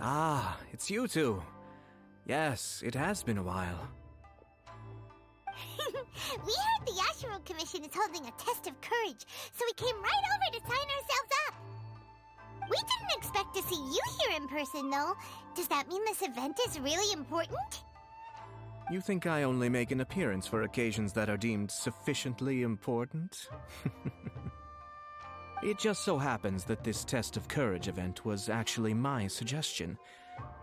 Ah, it's you two. Yes, it has been a while. We heard the Yashiro Commission is holding a test of courage, so we came right over to sign ourselves up. We didn't expect to see you here in person, though. Does that mean this event is really important? You think I only make an appearance for occasions that are deemed sufficiently important? It just so happens that this test of courage event was actually my suggestion.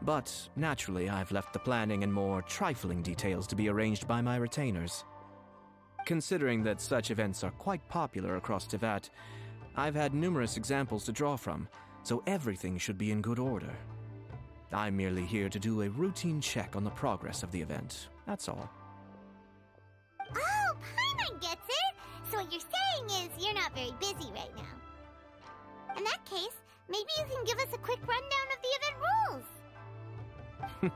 But naturally, I've left the planning and more trifling details to be arranged by my retainers. Considering that such events are quite popular across Teyvat, I've had numerous examples to draw from, so everything should be in good order. I'm merely here to do a routine check on the progress of the event, that's all. Oh, Paimon gets it! So what you're saying is you're not very busy right now. In that case, maybe you can give us a quick rundown of the event rules.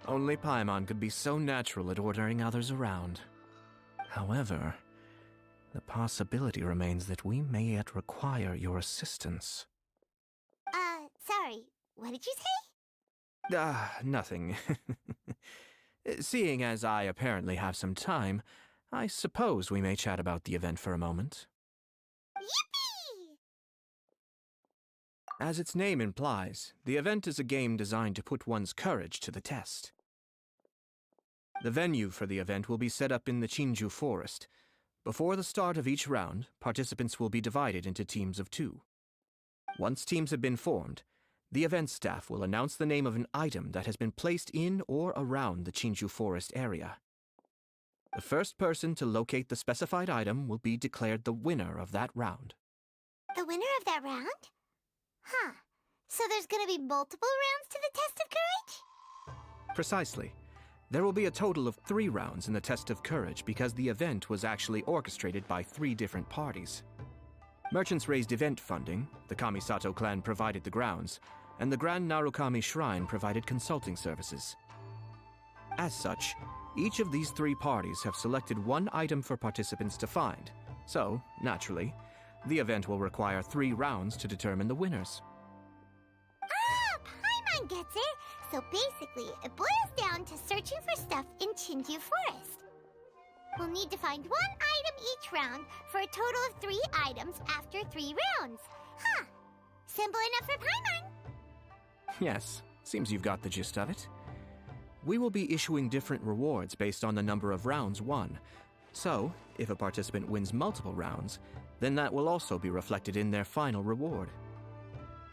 Only Paimon could be so natural at ordering others around. However, the possibility remains that we may yet require your assistance. Sorry, what did you say? Nothing. Seeing as I apparently have some time, I suppose we may chat about the event for a moment. Yippee! As its name implies, the event is a game designed to put one's courage to the test. The venue for the event will be set up in the Chinju Forest. Before the start of each round, participants will be divided into teams of 2. Once teams have been formed, the event staff will announce the name of an item that has been placed in or around the Chinju Forest area. The first person to locate the specified item will be declared the winner of that round. The winner of that round? Huh. So there's gonna be multiple rounds to the test of courage? Precisely. There will be a total of 3 rounds in the test of courage because the event was actually orchestrated by 3 different parties. Merchants raised event funding, the Kamisato clan provided the grounds, and the Grand Narukami Shrine provided consulting services. As such, each of these 3 parties have selected one item for participants to find, so, naturally, the event will require 3 rounds to determine the winners. Ah, Paimon gets it! So basically, it boils down to searching for stuff in Chinju Forest. We'll need to find 1 item each round for a total of 3 items after 3 rounds. Huh. Simple enough for Paimon. Yes, seems you've got the gist of it. We will be issuing different rewards based on the number of rounds won. So, if a participant wins multiple rounds, then that will also be reflected in their final reward.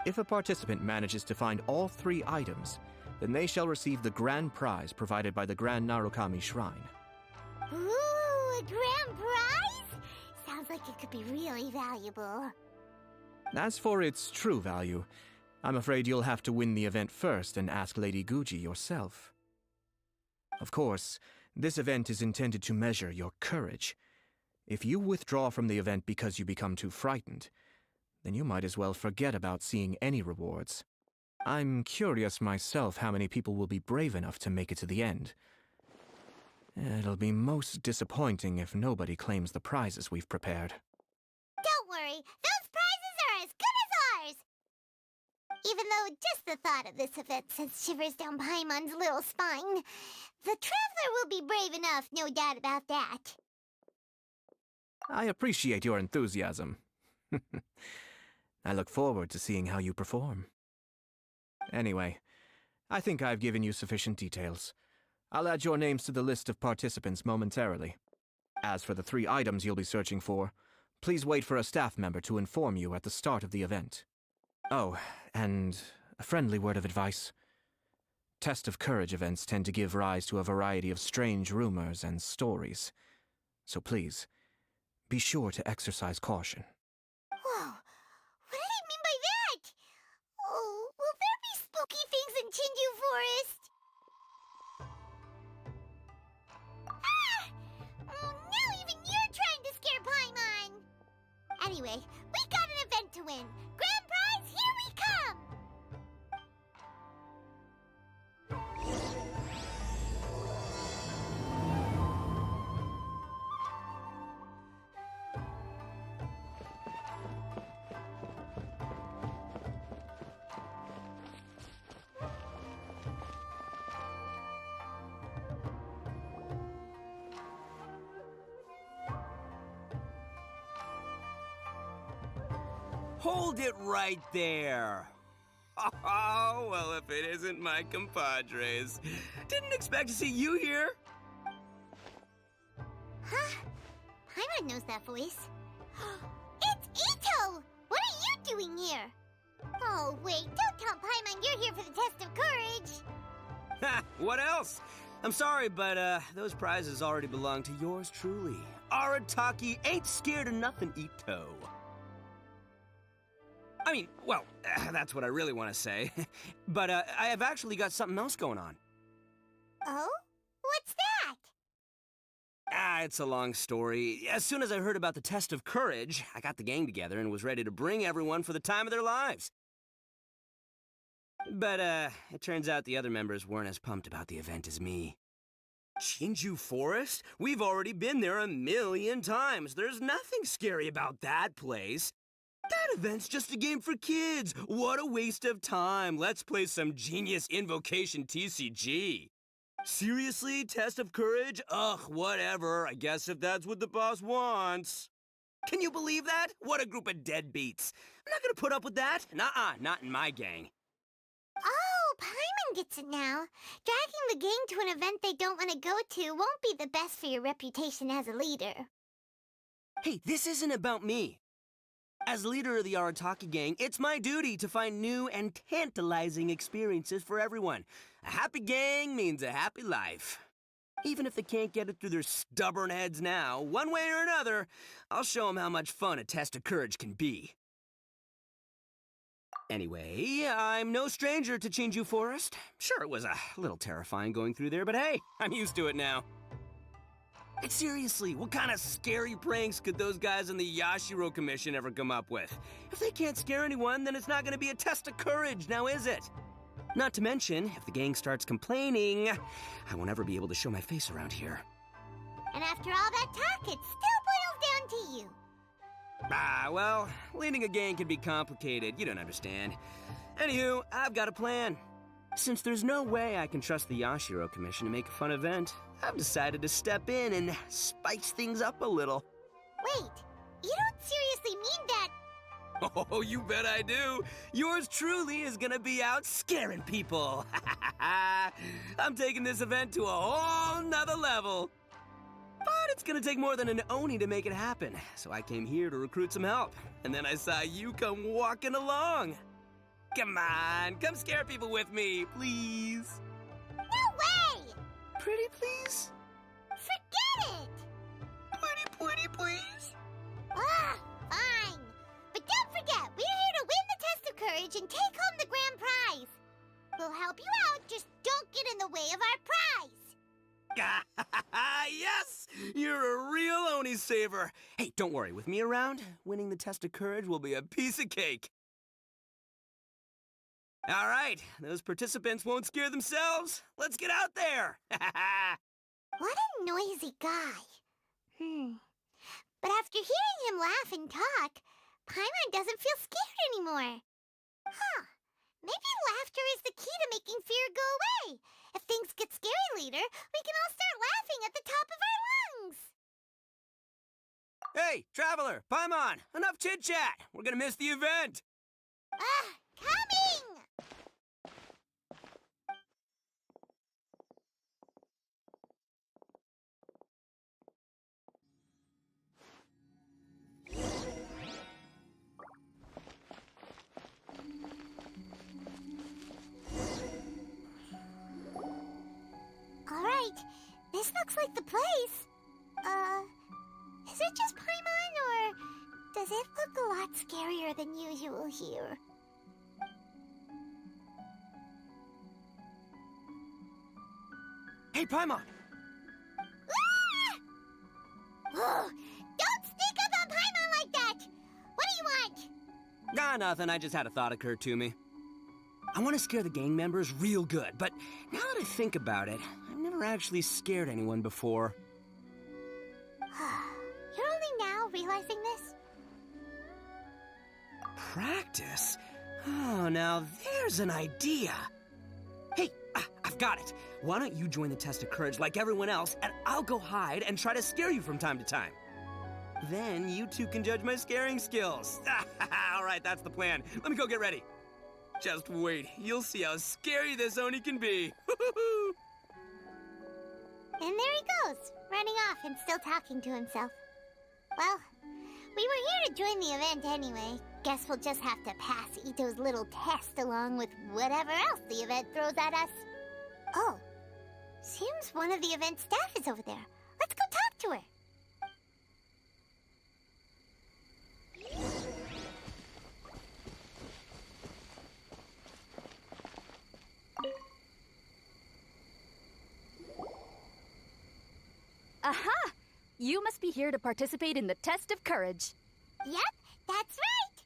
If a participant manages to find all 3 items, then they shall receive the grand prize provided by the Grand Narukami Shrine. Ooh, a grand prize? Sounds like it could be really valuable. As for its true value, I'm afraid you'll have to win the event first and ask Lady Guji yourself. Of course, this event is intended to measure your courage. If you withdraw from the event because you become too frightened, then you might as well forget about seeing any rewards. I'm curious myself how many people will be brave enough to make it to the end. It'll be most disappointing if nobody claims the prizes we've prepared. Don't worry, those prizes are as good as ours! Even though just the thought of this event sends shivers down Paimon's little spine, the Traveler will be brave enough, no doubt about that. I appreciate your enthusiasm. I look forward to seeing how you perform. Anyway, I think I've given you sufficient details. I'll add your names to the list of participants momentarily. As for the 3 items you'll be searching for, please wait for a staff member to inform you at the start of the event. Oh, and a friendly word of advice. Test of courage events tend to give rise to a variety of strange rumors and stories. So please, be sure to exercise caution. Whoa, what do they mean by that? Oh, will there be spooky things in Chinju Forest? Ah! Oh, now even you're trying to scare Paimon! Anyway, we got an event to win. Grand prize, here we come! Hold it right there. Oh, well, if it isn't my compadres. Didn't expect to see you here. Huh? Paimon knows that voice. It's Ito! What are you doing here? Oh, wait, don't tell Paimon you're here for the test of courage. Ha! What else? I'm sorry, but those prizes already belong to yours truly. Arataki ain't scared of nothing, Ito. I mean, well, that's what I really want to say. But I have actually got something else going on. Oh? What's that? It's a long story. As soon as I heard about the test of courage, I got the gang together and was ready to bring everyone for the time of their lives. But, it turns out the other members weren't as pumped about the event as me. Chinju Forest? We've already been there 1,000,000 times. There's nothing scary about that place. That event's just a game for kids. What a waste of time. Let's play some genius invocation TCG. Seriously? Test of courage? Ugh, whatever. I guess if that's what the boss wants. Can you believe that? What a group of deadbeats. I'm not gonna put up with that. Nuh-uh, not in my gang. Oh, Paimon gets it now. Dragging the gang to an event they don't want to go to won't be the best for your reputation as a leader. Hey, this isn't about me. As leader of the Arataki gang, it's my duty to find new and tantalizing experiences for everyone. A happy gang means a happy life. Even if they can't get it through their stubborn heads now, one way or another, I'll show them how much fun a test of courage can be. Anyway, I'm no stranger to Chinju Forest. Sure, it was a little terrifying going through there, but hey, I'm used to it now. And seriously, what kind of scary pranks could those guys in the Yashiro Commission ever come up with? If they can't scare anyone, then it's not going to be a test of courage, now is it? Not to mention, if the gang starts complaining, I won't ever be able to show my face around here. And after all that talk, it still boils down to you. Well, leading a gang can be complicated, you don't understand. Anywho, I've got a plan. Since there's no way I can trust the Yashiro Commission to make a fun event, I've decided to step in and spice things up a little. Wait, you don't seriously mean that? Oh, you bet I do. Yours truly is gonna be out scaring people. I'm taking this event to a whole nother level. But it's gonna take more than an Oni to make it happen, so I came here to recruit some help. And then I saw you come walking along. Come on, come scare people with me, please. No way! Pretty please? Forget it! Pretty please? Fine. But don't forget, we're here to win the test of courage and take home the grand prize. We'll help you out, just don't get in the way of our prize. Yes! You're a real Oni saver. Hey, don't worry, with me around, winning the test of courage will be a piece of cake. All right, those participants won't scare themselves. Let's get out there. What a noisy guy. But after hearing him laugh and talk, Paimon doesn't feel scared anymore. Maybe laughter is the key to making fear go away. If things get scary later, we can all start laughing at the top of our lungs. Hey, Traveler, Paimon, enough chit-chat. We're gonna miss the event. Coming! All right, this looks like the place. Is it just Paimon, or does it look a lot scarier than usual here? Hey, Paimon! Don't sneak up on Paimon like that! What do you want? Nothing. I just had a thought occur to me. I want to scare the gang members real good, but now that I think about it, I've never actually scared anyone before. You're only now realizing this? Practice? Oh, now there's an idea. Hey, I've got it. Why don't you join the test of courage like everyone else, and I'll go hide and try to scare you from time to time. Then you two can judge my scaring skills. All right, that's the plan. Let me go get ready. Just wait. You'll see how scary this Oni can be. And there he goes, running off and still talking to himself. Well, we were here to join the event anyway. Guess we'll just have to pass Ito's little test along with whatever else the event throws at us. Oh, seems one of the event staff is over there. Let's go talk to her. Aha! You must be here to participate in the test of courage. Yep, that's right.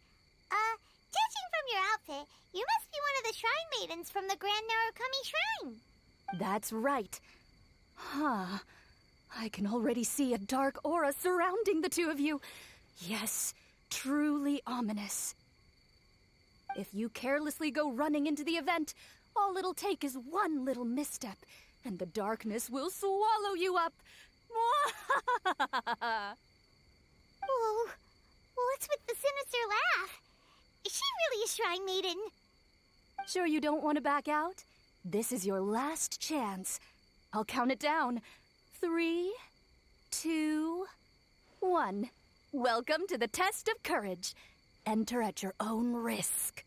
Judging from your outfit, you must be one of the shrine maidens from the Grand Narukami Shrine. That's right. Huh. I can already see a dark aura surrounding the two of you. Yes, truly ominous. If you carelessly go running into the event, all it'll take is one little misstep, and the darkness will swallow you up. Whoa, what's with the sinister laugh? Is she really a shrine maiden? Sure you don't want to back out? This is your last chance. I'll count it down. 3, 2, 1. Welcome to the test of courage. Enter at your own risk.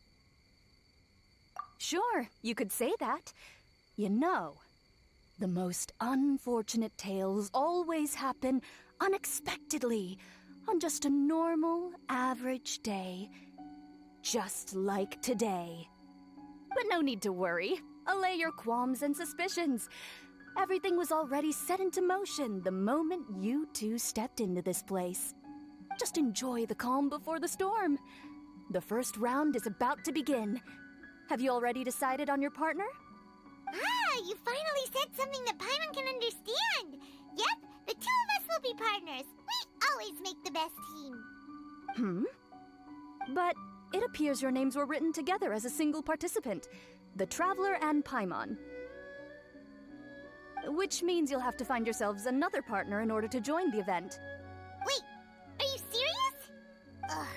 Sure, you could say that. You know, the most unfortunate tales always happen unexpectedly on just a normal, average day. Just like today. But no need to worry. Allay your qualms and suspicions. Everything was already set into motion the moment you two stepped into this place. Just enjoy the calm before the storm. The first round is about to begin. Have you already decided on your partner? Ah, you finally said something that Paimon can understand. Yep, the two of us will be partners. We always make the best team. But it appears your names were written together as a single participant, the Traveler and Paimon. Which means you'll have to find yourselves another partner in order to join the event. Wait, are you serious? Ugh,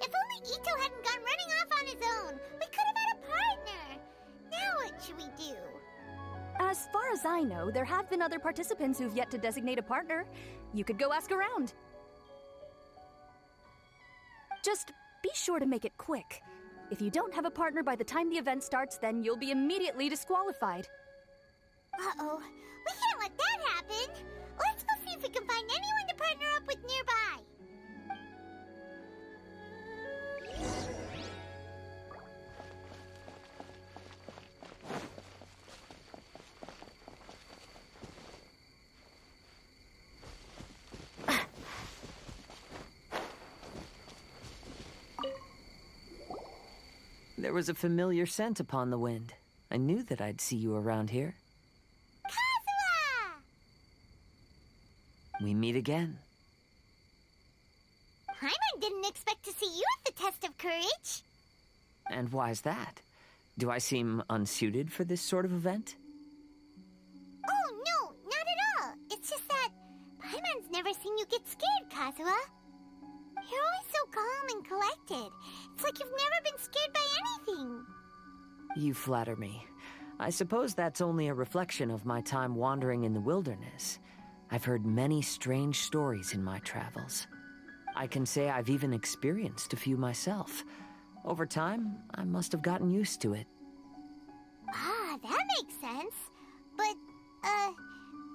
if only Ito hadn't gone running off on his own, we could have had a partner. Now what should we do? As far as I know, there have been other participants who've yet to designate a partner. You could go ask around. Just be sure to make it quick. If you don't have a partner by the time the event starts, then you'll be immediately disqualified. Uh-oh, we can't let that happen. Let's go see if we can find anyone to partner up with nearby. There was a familiar scent upon the wind. I knew that I'd see you around here. Kazuha! We meet again. Paimon didn't expect to see you at the test of courage. And why's that? Do I seem unsuited for this sort of event? Oh, no, not at all. It's just that Paimon's never seen you get scared, Kazuha. You're always so calm and collected. It's like you've never been scared by anything. You flatter me. I suppose that's only a reflection of my time wandering in the wilderness. I've heard many strange stories in my travels. I can say I've even experienced a few myself. Over time, I must have gotten used to it. Ah, that makes sense. But,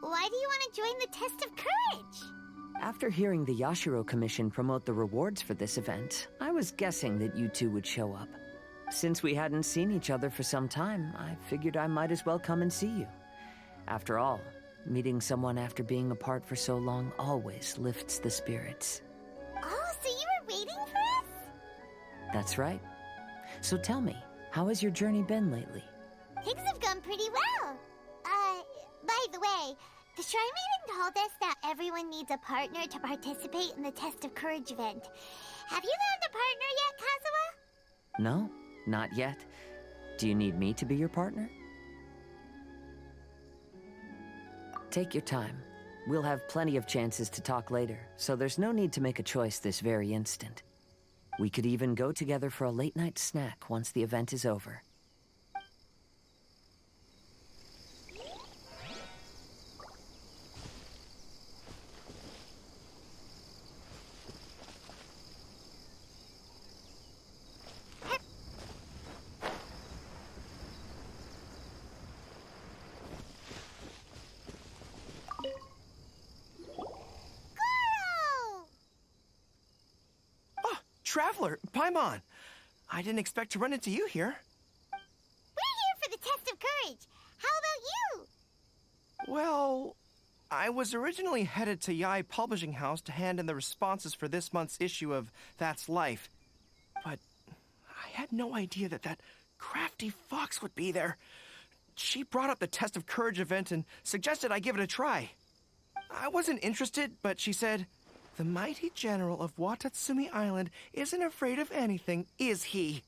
why do you want to join the test of courage? After hearing the Yashiro Commission promote the rewards for this event, I was guessing that you two would show up. Since we hadn't seen each other for some time, I figured I might as well come and see you. After all, meeting someone after being apart for so long always lifts the spirits. Oh, so you were waiting for us? That's right. So tell me, how has your journey been lately? Things have gone pretty well. By the way, the Shrine Maiden told us that everyone needs a partner to participate in the Test of Courage event. Have you found a partner yet, Kazuha? No, not yet. Do you need me to be your partner? Take your time. We'll have plenty of chances to talk later, so there's no need to make a choice this very instant. We could even go together for a late-night snack once the event is over. Traveler, Paimon! I didn't expect to run into you here. We're here for the test of courage. How about you? Well, I was originally headed to Yai Publishing House to hand in the responses for this month's issue of That's Life. But I had no idea that crafty fox would be there. She brought up the Test of Courage event and suggested I give it a try. I wasn't interested, but she said, "The mighty general of Watatsumi Island isn't afraid of anything, is he?"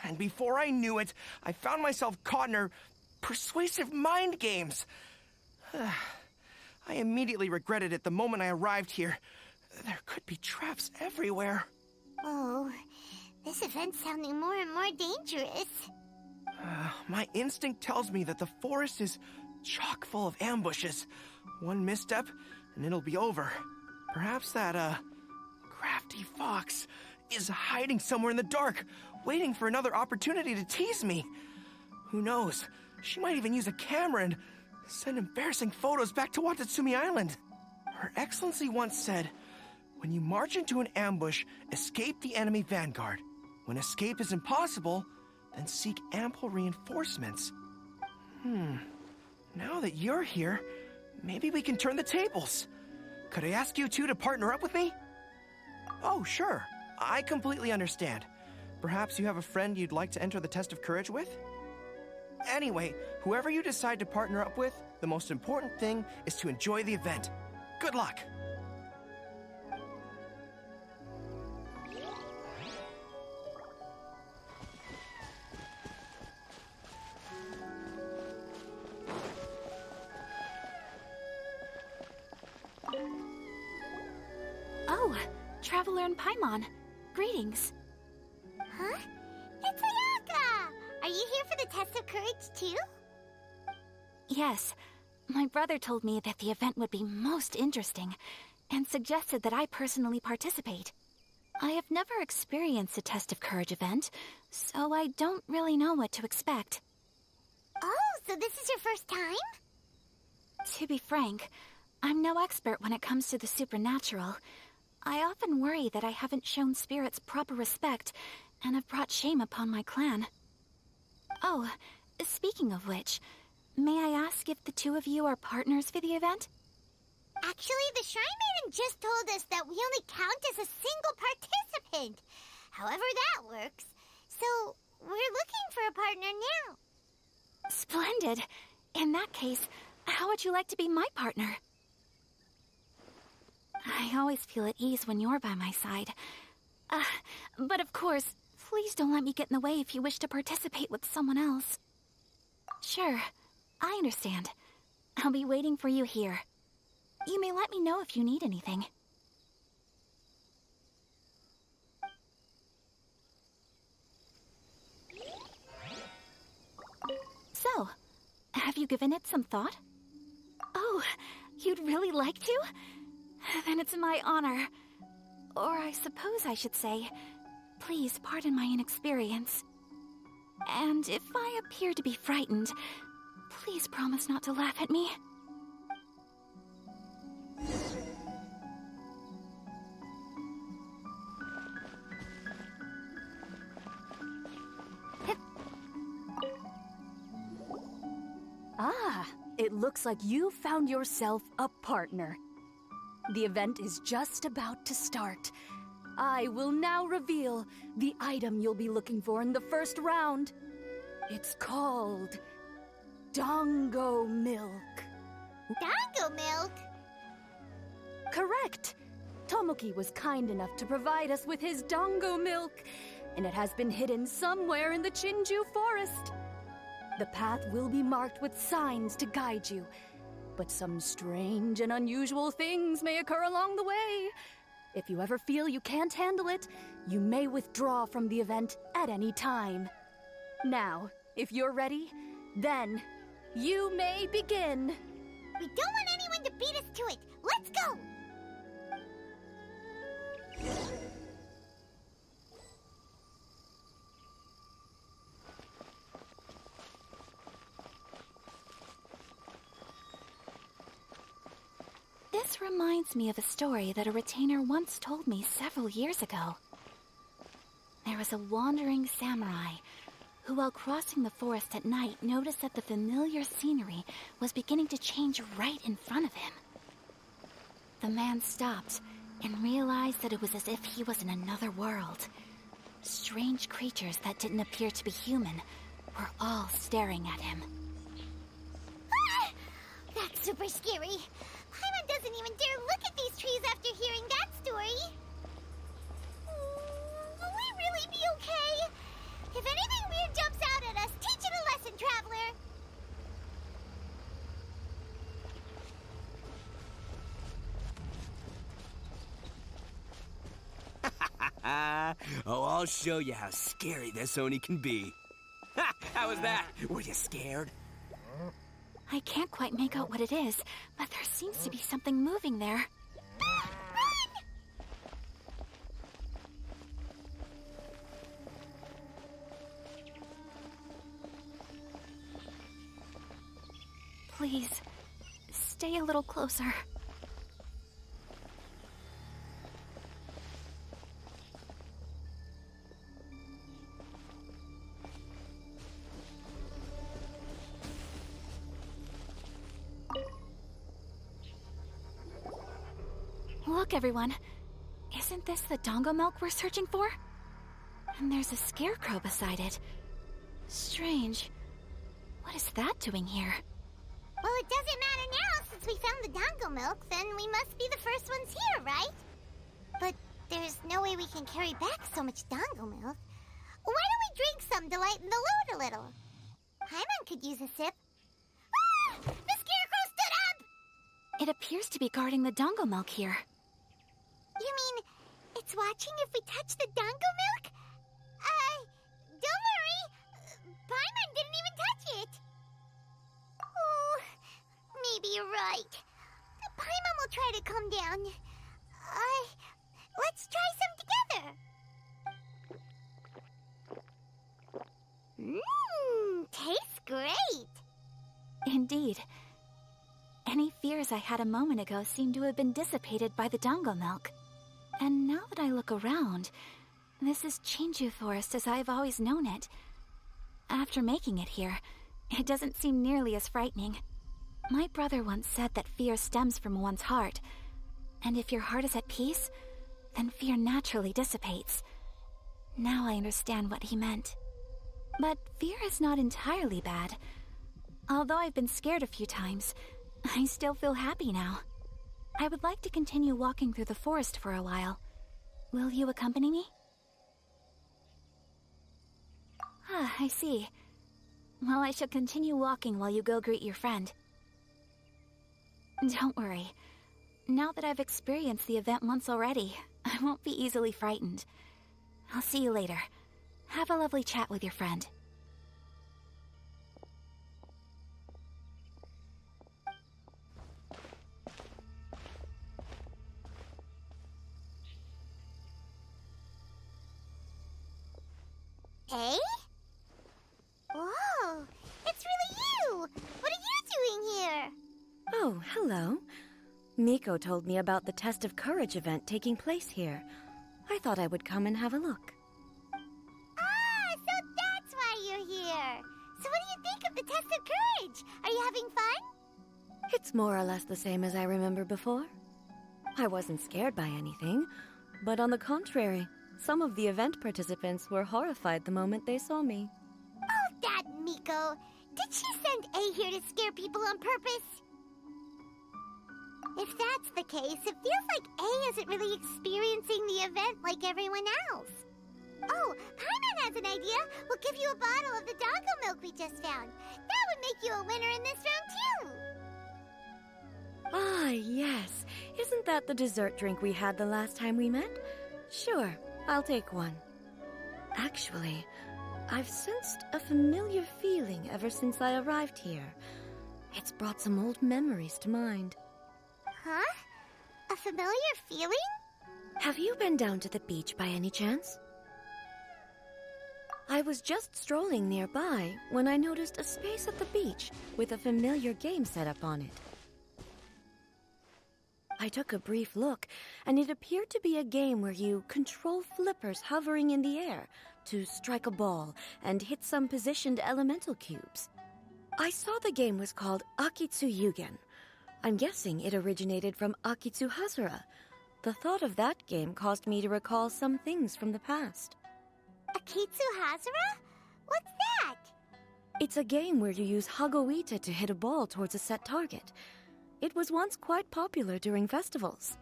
And before I knew it, I found myself caught in her persuasive mind games. I immediately regretted it the moment I arrived here. There could be traps everywhere. Oh, this event's sounding more and more dangerous. My instinct tells me that the forest is chock full of ambushes. One misstep, and it'll be over. Perhaps that, crafty fox is hiding somewhere in the dark, waiting for another opportunity to tease me. Who knows? She might even use a camera and send embarrassing photos back to Watatsumi Island. Her Excellency once said, "When you march into an ambush, escape the enemy vanguard. When escape is impossible, then seek ample reinforcements." Now that you're here, maybe we can turn the tables. Could I ask you two to partner up with me? Oh, sure. I completely understand. Perhaps you have a friend you'd like to enter the Test of Courage with? Anyway, whoever you decide to partner up with, the most important thing is to enjoy the event. Good luck! Oh, Traveler and Paimon. Greetings. Huh? It's Ayaka! Are you here for the test of courage, too? Yes, my brother told me that the event would be most interesting, and suggested that I personally participate. I have never experienced a Test of Courage event, so I don't really know what to expect. Oh, so this is your first time? To be frank, I'm no expert when it comes to the supernatural. I often worry that I haven't shown spirits proper respect, and have brought shame upon my clan. Oh, speaking of which, may I ask if the two of you are partners for the event? Actually, the Shrine Maiden just told us that we only count as a single participant. However that works. So, we're looking for a partner now. Splendid. In that case, how would you like to be my partner? I always feel at ease when you're by my side. But of course, please don't let me get in the way if you wish to participate with someone else. Sure, I understand. I'll be waiting for you here. You may let me know if you need anything. So, have you given it some thought? Oh, you'd really like to? Then it's my honor. Or I suppose I should say, please pardon my inexperience. And if I appear to be frightened, please promise not to laugh at me. Ah, it looks like you found yourself a partner. The event is just about to start. I will now reveal the item you'll be looking for in the first round. It's called Dango Milk. Dango milk? Correct! Tomoki was kind enough to provide us with his Dango Milk, and it has been hidden somewhere in the Chinju forest. The path will be marked with signs to guide you. but some strange and unusual things may occur along the way. If you ever feel you can't handle it, you may withdraw from the event at any time. Now, if you're ready, then you may begin. We don't want anyone to beat us to it. Let's go! This reminds me of a story that a retainer once told me several years ago. There was a wandering samurai who, while crossing the forest at night, noticed that the familiar scenery was beginning to change right in front of him. The man stopped and realized that it was as if he was in another world. Strange creatures that didn't appear to be human were all staring at him. Ah! That's super scary. Paimon doesn't even dare look at these trees after hearing that story. Will we really be okay? If anything weird jumps out at us, teach it a lesson, Traveler! Oh, I'll show you how scary this Oni can be. Ha! How was that? Were you scared? I can't quite make out what it is, but there seems to be something moving there. Please, stay a little closer. Look, everyone. Isn't this the Dongo milk we're searching for? And there's a scarecrow beside it. Strange. What is that doing here? Well, it doesn't matter now since we found the Dongo milk, then we must be the first ones here, right? But there's no way we can carry back so much Dongo milk. Why don't we drink some to lighten the load a little? Paimon could use a sip. Ah! The scarecrow stood up! It appears to be guarding the Dongo milk here. You mean it's watching if we touch the Dongo milk? Don't worry. Paimon didn't even touch it. Oh, maybe you're right. Paimon will try to calm down. Let's try some together. Tastes great. Indeed. Any fears I had a moment ago seem to have been dissipated by the Dongo milk. And now that I look around, this is Chinju Forest as I've always known it. After making it here, it doesn't seem nearly as frightening. My brother once said that fear stems from one's heart, and if your heart is at peace, then fear naturally dissipates. Now I understand what he meant. But fear is not entirely bad. Although I've been scared a few times, I still feel happy now. I would like to continue walking through the forest for a while. Will you accompany me? Ah, I see. Well, I shall continue walking while you go greet your friend. Don't worry. Now that I've experienced the event once already, I won't be easily frightened. I'll see you later. Have a lovely chat with your friend. Eh? Whoa, it's really you! What are you doing here? Oh, hello. Miko told me about the Test of Courage event taking place here. I thought I would come and have a look. Ah, so that's why you're here. So what do you think of the Test of Courage? Are you having fun? It's more or less the same as I remember before. I wasn't scared by anything, but on the contrary, some of the event participants were horrified the moment they saw me. Oh, that Miko. Did she send A here to scare people on purpose? If that's the case, it feels like A isn't really experiencing the event like everyone else. Oh, Paimon has an idea. We'll give you a bottle of the Dongo milk we just found. That would make you a winner in this round, too. Ah, yes. Isn't that the dessert drink we had the last time we met? Sure, I'll take one. Actually, I've sensed a familiar feeling ever since I arrived here. It's brought some old memories to mind. Huh? A familiar feeling? Have you been down to the beach by any chance? I was just strolling nearby when I noticed a space at the beach with a familiar game set up on it. I took a brief look, and it appeared to be a game where you control flippers hovering in the air to strike a ball and hit some positioned elemental cubes. I saw the game was called Akitsu Yugen. I'm guessing it originated from Akitsu Hazura. The thought of that game caused me to recall some things from the past. Akitsu Hazura? What's that? It's a game where you use Hagoita to hit a ball towards a set target. It was once quite popular during festivals.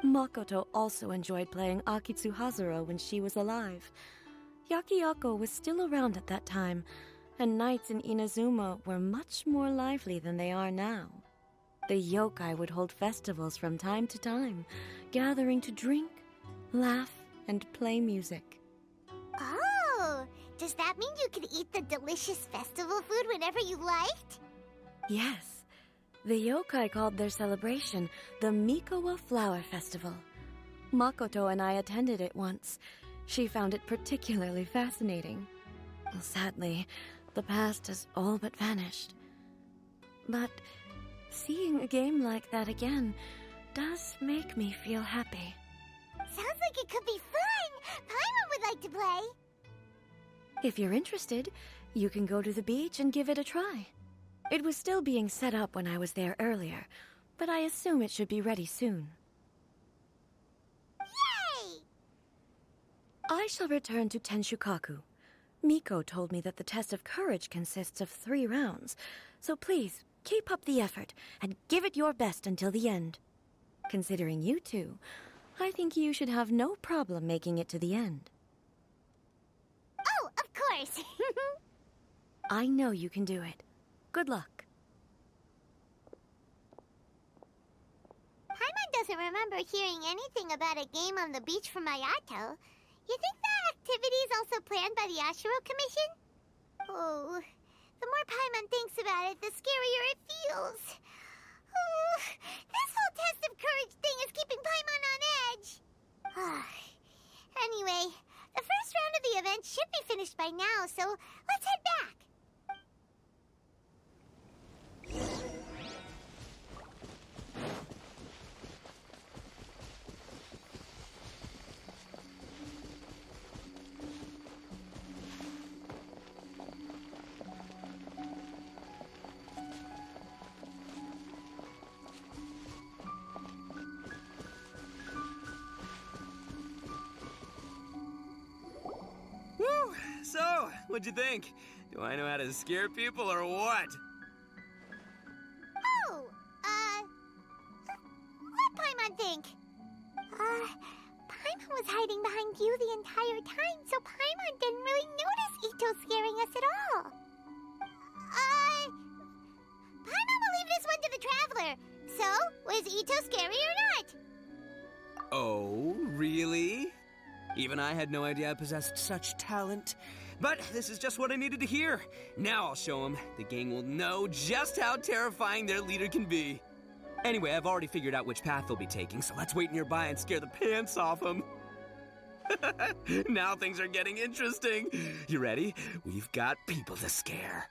Makoto also enjoyed playing Akitsu Hazura when she was alive. Yakiako was still around at that time, and nights in Inazuma were much more lively than they are now. The yokai would hold festivals from time to time, gathering to drink, laugh, and play music. Oh, does that mean you could eat the delicious festival food whenever you liked? Yes. The yokai called their celebration the Mikawa Flower Festival. Makoto and I attended it once. She found it particularly fascinating. Well, sadly, the past has all but vanished. But seeing a game like that again does make me feel happy. Sounds like it could be fun! Paimon would like to play! If you're interested, you can go to the beach and give it a try. It was still being set up when I was there earlier, but I assume it should be ready soon. Yay! I shall return to Tenshukaku. Miko told me that the test of courage consists of 3 rounds, so please, keep up the effort and give it your best until the end. Considering you two, I think you should have no problem making it to the end. Oh, of course! I know you can do it. Good luck. Paimon doesn't remember hearing anything about a game on the beach from Ayato. You think that activity is also planned by the Yashiro Commission? Oh, the more Paimon thinks about it, the scarier it feels. Oh, this whole test of courage thing is keeping Paimon on edge. Anyway, the first round of the event should be finished by now, so let's head back. Woo! So, what'd you think? Do I know how to scare people or what? Oh, what'd Paimon think? Paimon was hiding behind you the entire time, so Paimon didn't really notice Ito scaring us at all. Paimon will leave this one to the Traveler. So, was Ito scary or not? Oh, really? Even I had no idea I possessed such talent. But this is just what I needed to hear. Now I'll show them. The gang will know just how terrifying their leader can be. Anyway, I've already figured out which path they'll be taking, so let's wait nearby and scare the pants off them. Now things are getting interesting. You ready? We've got people to scare.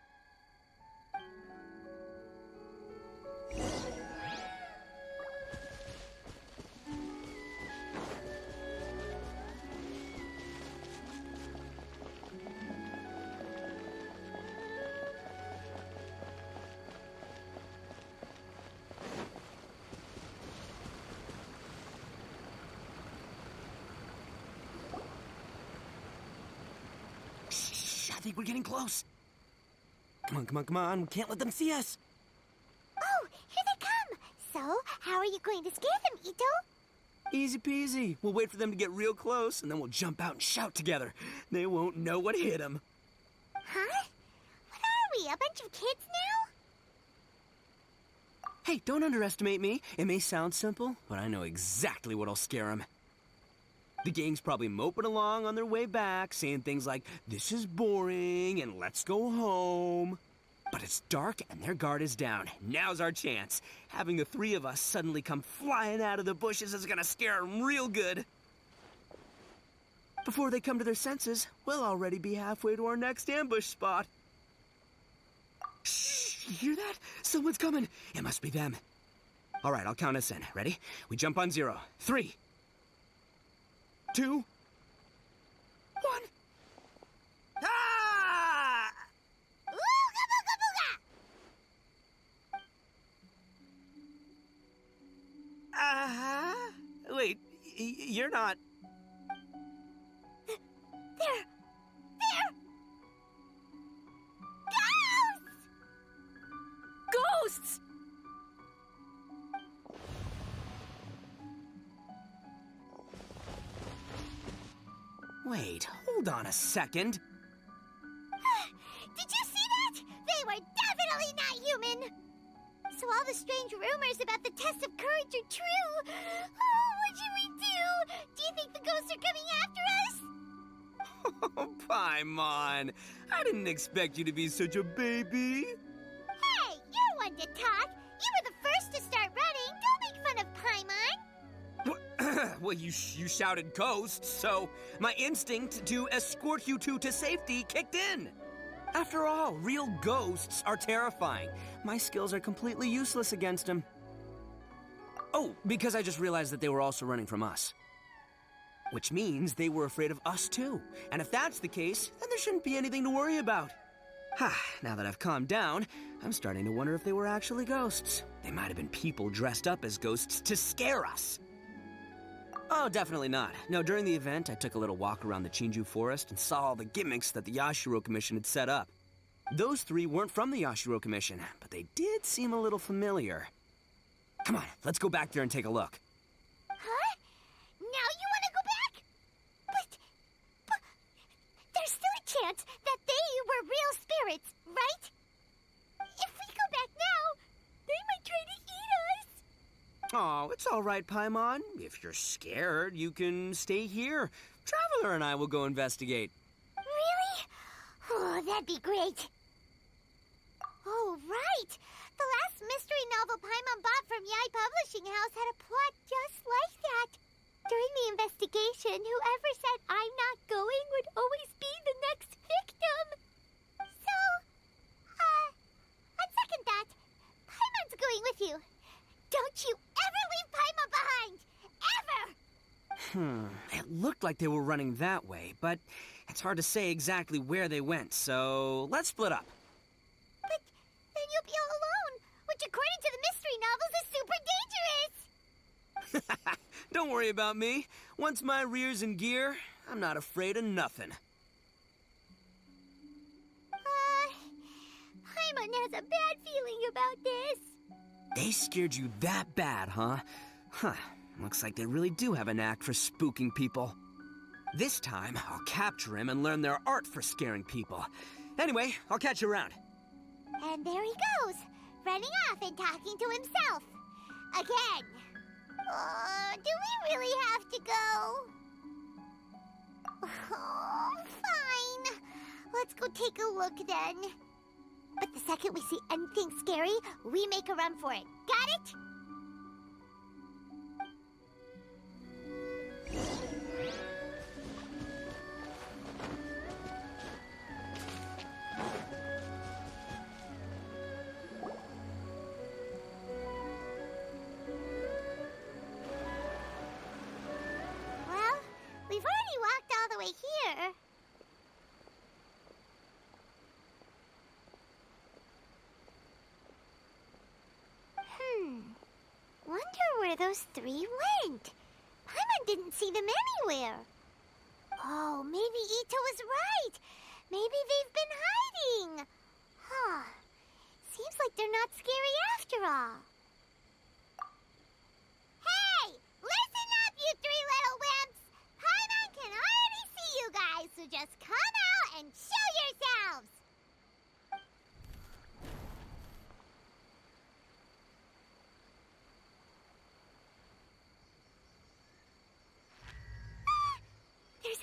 I think we're getting close. Come on, come on, come on. We can't let them see us. Oh, here they come. So, how are you going to scare them, Ito? Easy peasy. We'll wait for them to get real close, and then we'll jump out and shout together. They won't know what hit them. Huh? What are we, a bunch of kids now? Hey, don't underestimate me. It may sound simple, but I know exactly what'll scare them. The gang's probably moping along on their way back, saying things like, "This is boring," and "Let's go home." But it's dark and their guard is down. Now's our chance. Having the three of us suddenly come flying out of the bushes is gonna scare them real good. Before they come to their senses, we'll already be halfway to our next ambush spot. Shh, you hear that? Someone's coming. It must be them. All right, I'll count us in. Ready? We jump on 0. 3, 2, 1. Ah! Ooga booga booga! Uh-huh. Wait, you're not... There! Ghosts! Wait, hold on a second. Did you see that? They were definitely not human! So all the strange rumors about the test of courage are true. Oh, what should we do? Do you think the ghosts are coming after us? Oh, Paimon. I didn't expect you to be such a baby. Hey, you're one to talk. You were the first to start running. Don't make fun of Paimon. Well, you shouted ghosts, so my instinct to escort you two to safety kicked in. After all, real ghosts are terrifying. My skills are completely useless against them. Oh, because I just realized that they were also running from us. Which means they were afraid of us too. And if that's the case, then there shouldn't be anything to worry about. Now that I've calmed down, I'm starting to wonder if they were actually ghosts. They might have been people dressed up as ghosts to scare us. Oh, definitely not. No, during the event, I took a little walk around the Chinju forest and saw all the gimmicks that the Yashiro Commission had set up. Those three weren't from the Yashiro Commission, but they did seem a little familiar. Come on, let's go back there and take a look. Huh? Now you want to go back? But there's still a chance that they were real spirits, right? If we go back now, they might try to eat us. Oh, it's all right, Paimon. If you're scared, you can stay here. Traveler and I will go investigate. Really? Oh, that'd be great. Oh, right. The last mystery novel Paimon bought from Yai Publishing House had a plot just like that. During the investigation, whoever said I'm not going would always be the next victim. So, on second thought, Paimon's going with you. Don't you ever leave Paimon behind! Ever! It looked like they were running that way, but it's hard to say exactly where they went, so let's split up. But then you'll be all alone, which according to the mystery novels is super dangerous! Don't worry about me. Once my rear's in gear, I'm not afraid of nothing. Paimon has a bad feeling about this. They scared you that bad, huh? Looks like they really do have a knack for spooking people. This time, I'll capture him and learn their art for scaring people. Anyway, I'll catch you around. And there he goes, running off and talking to himself. Again. Do we really have to go? Oh, fine. Let's go take a look then. But the second we see anything scary, we make a run for it. Got it? Well, we've already walked all the way here. Wonder where those three went. Paimon didn't see them anywhere. Oh, maybe Ito was right. Maybe they've been hiding. Huh. Seems like they're not scary after all. Hey! Listen up, you three little wimps! Paimon can already see you guys, so just come out and show yourselves!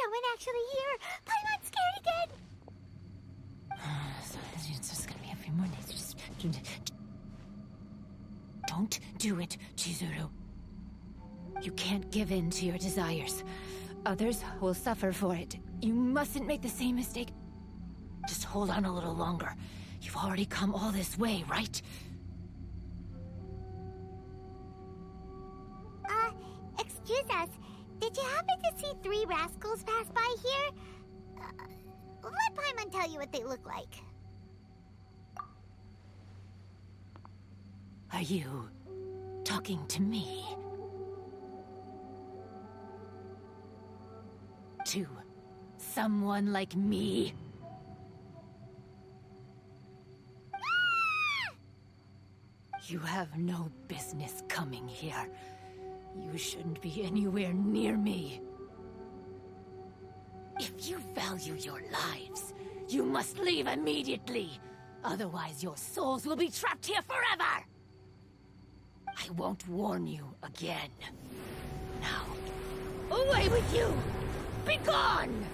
no one actually here. Paimon's scared again. It's just gonna be a few more days. Just don't do it, Chizuru. You can't give in to your desires. Others will suffer for it. You mustn't make the same mistake. Just hold on a little longer. You've already come all this way, right? Excuse us. Did you happen to see 3 rascals pass by here? Let Paimon tell you what they look like. Are you talking to me? To someone like me? You have no business coming here. You shouldn't be anywhere near me. If you value your lives, you must leave immediately. Otherwise, your souls will be trapped here forever. I won't warn you again. Now, away with you! Be gone!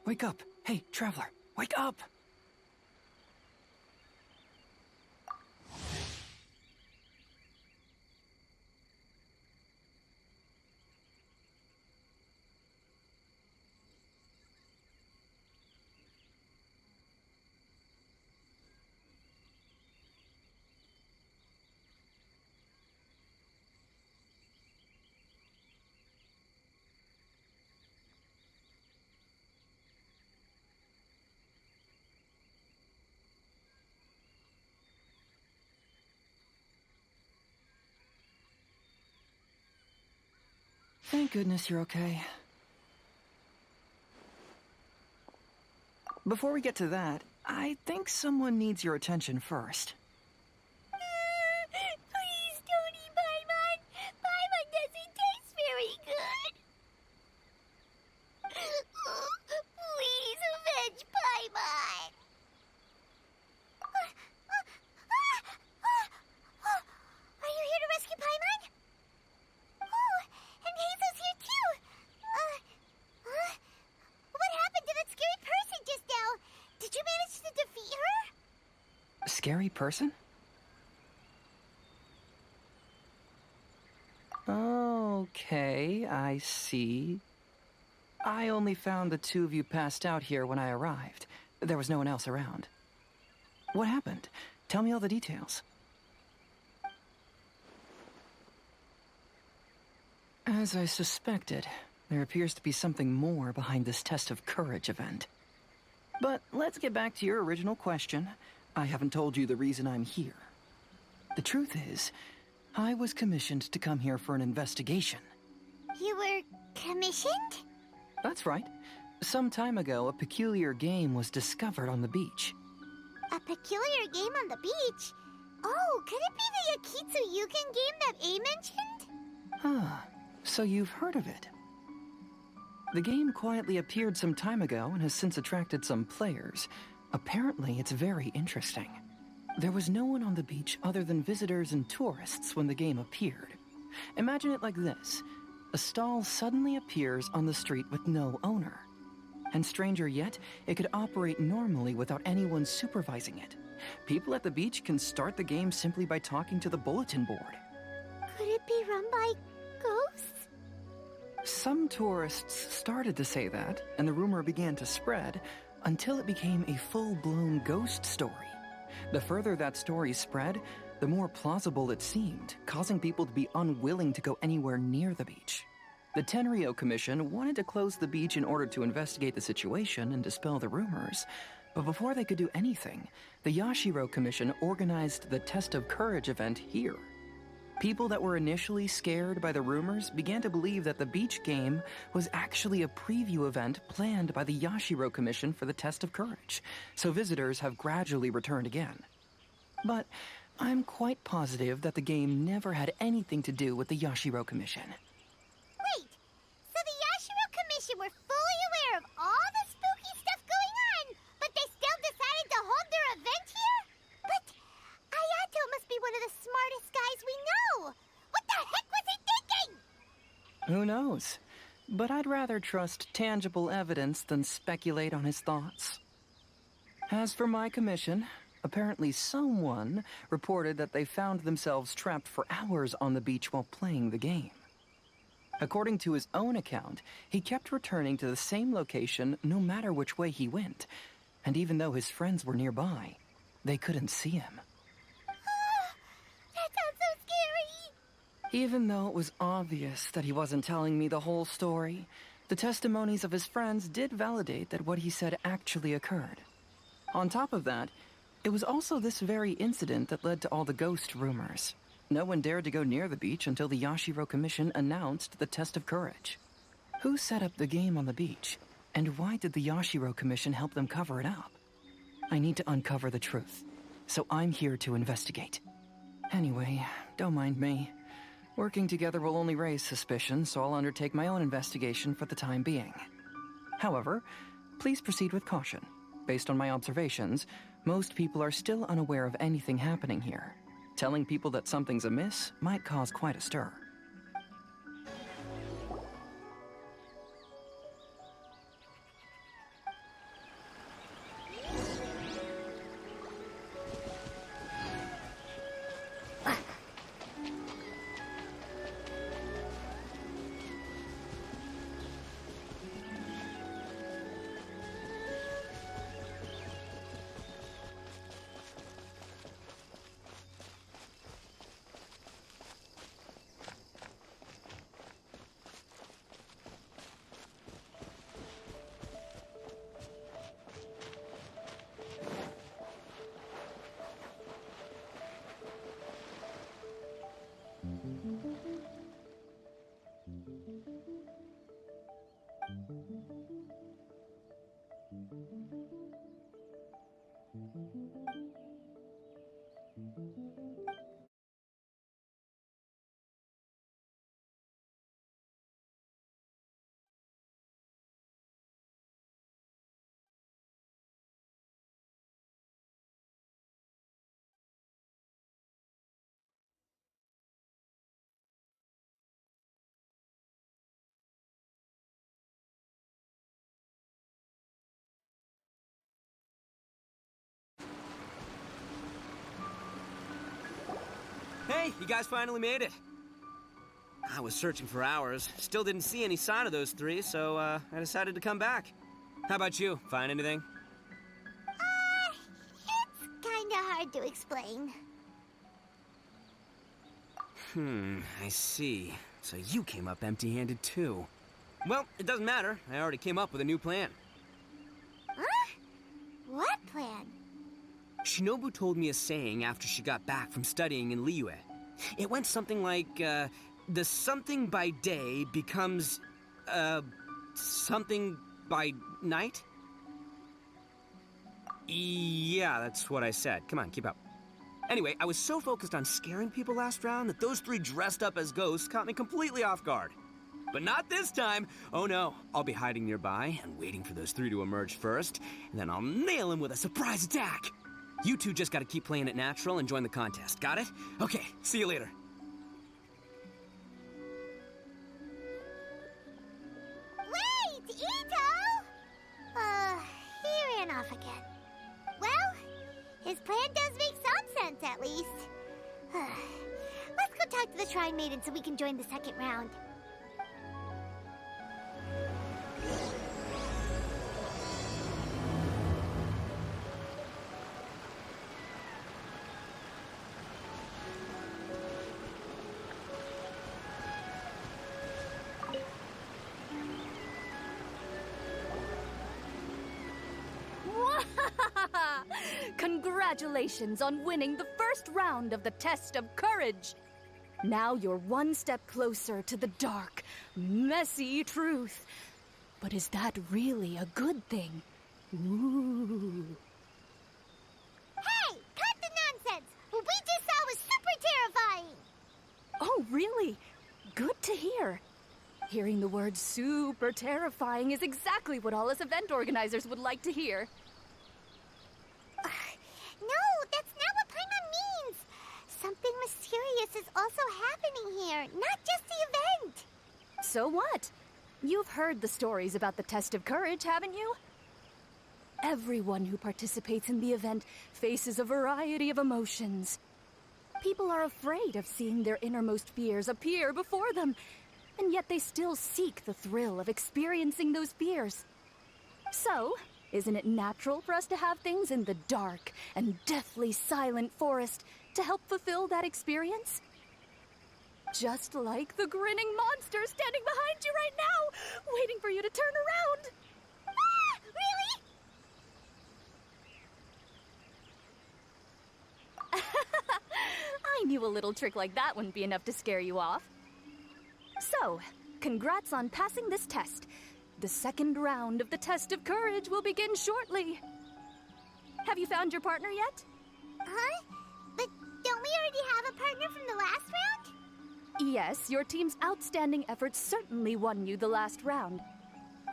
Wake up! Hey, traveler, wake up! Thank goodness you're okay. Before we get to that, I think someone needs your attention first. Please don't eat Paimon. Paimon doesn't taste very good. Please avenge Paimon. Are you here to rescue Paimon? Oh, and Hazel's here too. What happened to that scary person just now? Did you manage to defeat her? Scary person? Okay, I see. I only found the 2 of you passed out here when I arrived. There was no one else around. What happened? Tell me all the details. As I suspected, there appears to be something more behind this test of courage event. But let's get back to your original question. I haven't told you the reason I'm here. The truth is, I was commissioned to come here for an investigation. You were commissioned? That's right. Some time ago, a peculiar game was discovered on the beach. A peculiar game on the beach? Oh, could it be the Akitsu game that A mentioned? Ah, so you've heard of it. The game quietly appeared some time ago and has since attracted some players. Apparently, it's very interesting. There was no one on the beach other than visitors and tourists when the game appeared. Imagine it like this. A stall suddenly appears on the street with no owner. And stranger yet, it could operate normally without anyone supervising it. People at the beach can start the game simply by talking to the bulletin board. Could it be run by ghosts? Some tourists started to say that, and the rumor began to spread, until it became a full-blown ghost story. The further that story spread, the more plausible it seemed, causing people to be unwilling to go anywhere near the beach. The Tenryo Commission wanted to close the beach in order to investigate the situation and dispel the rumors, but before they could do anything, the Yashiro Commission organized the Test of Courage event here. People that were initially scared by the rumors began to believe that the beach game was actually a preview event planned by the Yashiro Commission for the Test of Courage, so visitors have gradually returned again. But I'm quite positive that the game never had anything to do with the Yashiro Commission. Wait, so the Yashiro Commission were fully aware of all the spooky stuff going on, but they still decided to hold their event here? But Who knows? But I'd rather trust tangible evidence than speculate on his thoughts. As for my commission, apparently someone reported that they found themselves trapped for hours on the beach while playing the game. According to his own account, he kept returning to the same location no matter which way he went, and even though his friends were nearby, they couldn't see him. That sounds so scary! Even though it was obvious that he wasn't telling me the whole story, the testimonies of his friends did validate that what he said actually occurred. On top of that, it was also this very incident that led to all the ghost rumors. No one dared to go near the beach until the Yashiro Commission announced the test of courage. Who set up the game on the beach? And why did the Yashiro Commission help them cover it up? I need to uncover the truth, so I'm here to investigate. Anyway, don't mind me. Working together will only raise suspicion, so I'll undertake my own investigation for the time being. However, please proceed with caution. Based on my observations, most people are still unaware of anything happening here. Telling people that something's amiss might cause quite a stir. Hey, you guys finally made it. I was searching for hours, still didn't see any sign of those three, so I decided to come back. How about you? Find anything? It's kinda hard to explain. I see. So you came up empty-handed too. Well, it doesn't matter. I already came up with a new plan. Huh? What plan? Shinobu told me a saying after she got back from studying in Liyue. It went something like, the something by day becomes, something by night? Yeah, that's what I said. Come on, keep up. Anyway, I was so focused on scaring people last round that those three dressed up as ghosts caught me completely off guard. But not this time! Oh no, I'll be hiding nearby and waiting for those three to emerge first, and then I'll nail them with a surprise attack! You two just gotta keep playing it natural and join the contest, got it? Okay, see you later. Wait, Ito! He ran off again. Well, his plan does make some sense, at least. Let's go talk to the Shrine Maiden so we can join the second round. Congratulations on winning the first round of the test of courage! Now you're one step closer to the dark, messy truth. But is that really a good thing? Ooh. Hey! Cut the nonsense! What we just saw was super terrifying! Oh, really? Good to hear. Hearing the word super terrifying is exactly what all us event organizers would like to hear. No, that's not what Paimon means! Something mysterious is also happening here, not just the event! So what? You've heard the stories about the test of courage, haven't you? Everyone who participates in the event faces a variety of emotions. People are afraid of seeing their innermost fears appear before them, and yet they still seek the thrill of experiencing those fears. So, isn't it natural for us to have things in the dark and deathly silent forest to help fulfill that experience? Just like the grinning monster standing behind you right now, waiting for you to turn around. Ah! Really? I knew a little trick like that wouldn't be enough to scare you off. So, congrats on passing this test. The second round of the test of courage will begin shortly. Have you found your partner yet? Huh? But don't we already have a partner from the last round? Yes, your team's outstanding efforts certainly won you the last round.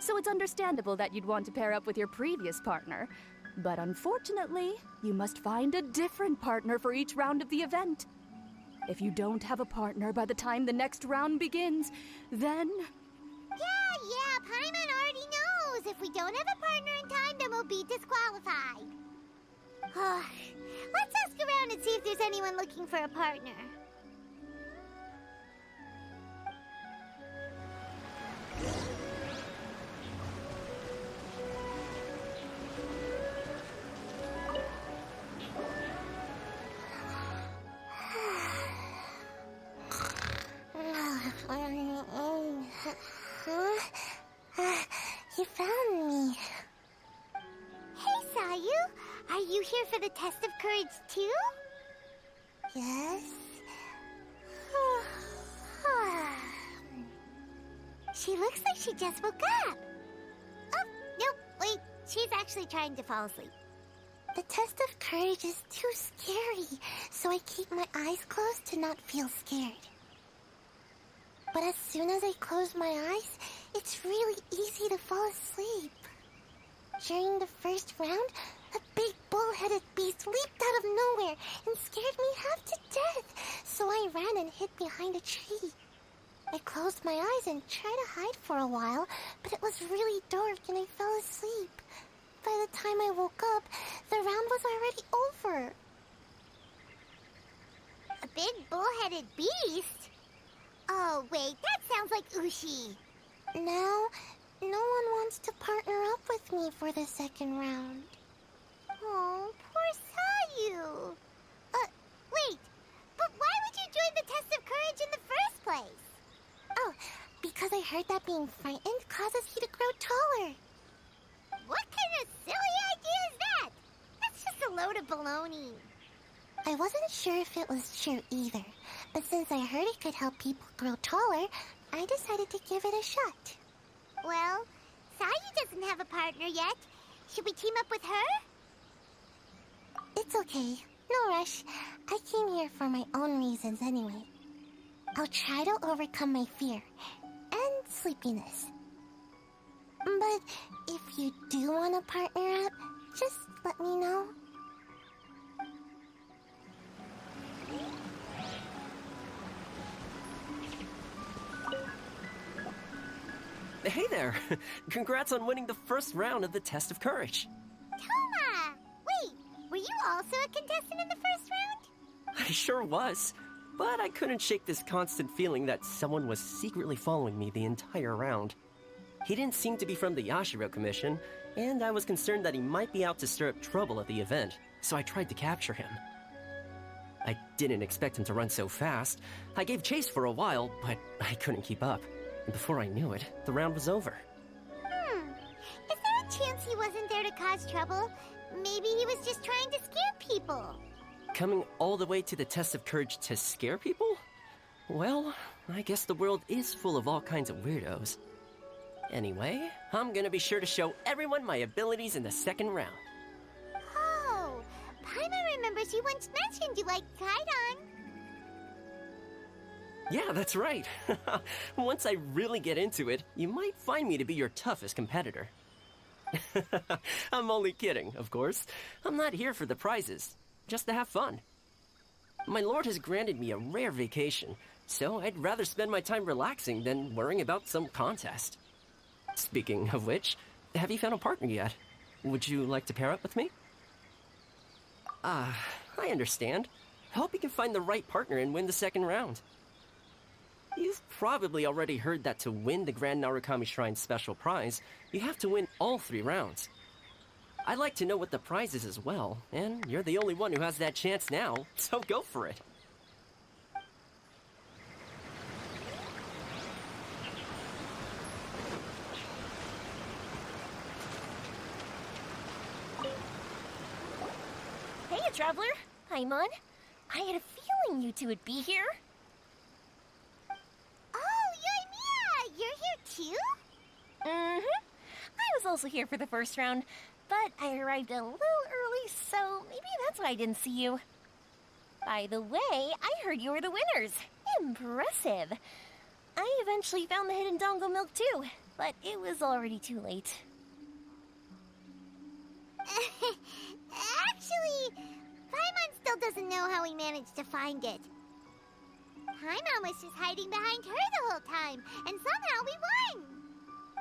So it's understandable that you'd want to pair up with your previous partner. But unfortunately, you must find a different partner for each round of the event. If you don't have a partner by the time the next round begins, then... Yeah, Paimon already knows. If we don't have a partner in time, then we'll be disqualified. Let's ask around and see if there's anyone looking for a partner. You found me. Hey, Sayu. Are you here for the test of courage, too? Yes. She looks like she just woke up. Oh, nope, wait. She's actually trying to fall asleep. The test of courage is too scary, so I keep my eyes closed to not feel scared. But as soon as I close my eyes, it's really easy to fall asleep. During the first round, a big bull-headed beast leaped out of nowhere and scared me half to death, so I ran and hid behind a tree. I closed my eyes and tried to hide for a while, but it was really dark and I fell asleep. By the time I woke up, the round was already over. A big bull-headed beast? Oh, wait, that sounds like Ushi. Now, no one wants to partner up with me for the second round. Oh, poor Sayu. Wait, but why would you join the test of courage in the first place? Oh, because I heard that being frightened causes you to grow taller. What kind of silly idea is that? That's just a load of baloney. I wasn't sure if it was true either, but since I heard it could help people grow taller, I decided to give it a shot. Well, Sayu doesn't have a partner yet. Should we team up with her? It's okay. No rush. I came here for my own reasons anyway. I'll try to overcome my fear and sleepiness. But if you do want to partner up, just let me know. Hey there! Congrats on winning the first round of the test of courage. Toma! Wait, were you also a contestant in the first round? I sure was, but I couldn't shake this constant feeling that someone was secretly following me the entire round. He didn't seem to be from the Yashiro Commission, and I was concerned that he might be out to stir up trouble at the event, so I tried to capture him. I didn't expect him to run so fast. I gave chase for a while, but I couldn't keep up. And before I knew it, the round was over. Is there a chance he wasn't there to cause trouble? Maybe he was just trying to scare people. Coming all the way to the test of courage to scare people? Well, I guess the world is full of all kinds of weirdos. Anyway, I'm gonna be sure to show everyone my abilities in the second round. Oh, Paimon remembers you once mentioned you liked Kaidan. Yeah, that's right. Once I really get into it, you might find me to be your toughest competitor. I'm only kidding, of course. I'm not here for the prizes, just to have fun. My lord has granted me a rare vacation, So I'd rather spend my time relaxing than worrying about some contest. Speaking of which, have you found a partner yet? Would you like to pair up with me? I understand. Hope you can find the right partner and win the second round. You've probably already heard that to win the Grand Narukami Shrine special prize, you have to win all 3 rounds. I'd like to know what the prize is as well, and you're the only one who has that chance now, so go for it. Hey, Traveler! Paimon! I had a feeling you two would be here. Oh, Yoimiya! You're here too? Mm-hmm. I was also here for the first round, but I arrived a little early, so maybe that's why I didn't see you. By the way, I heard you were the winners. Impressive. I eventually found the hidden Dongo milk too, but it was already too late. Actually, Paimon still doesn't know how he managed to find it. Paimon was just hiding behind her the whole time, and somehow we won!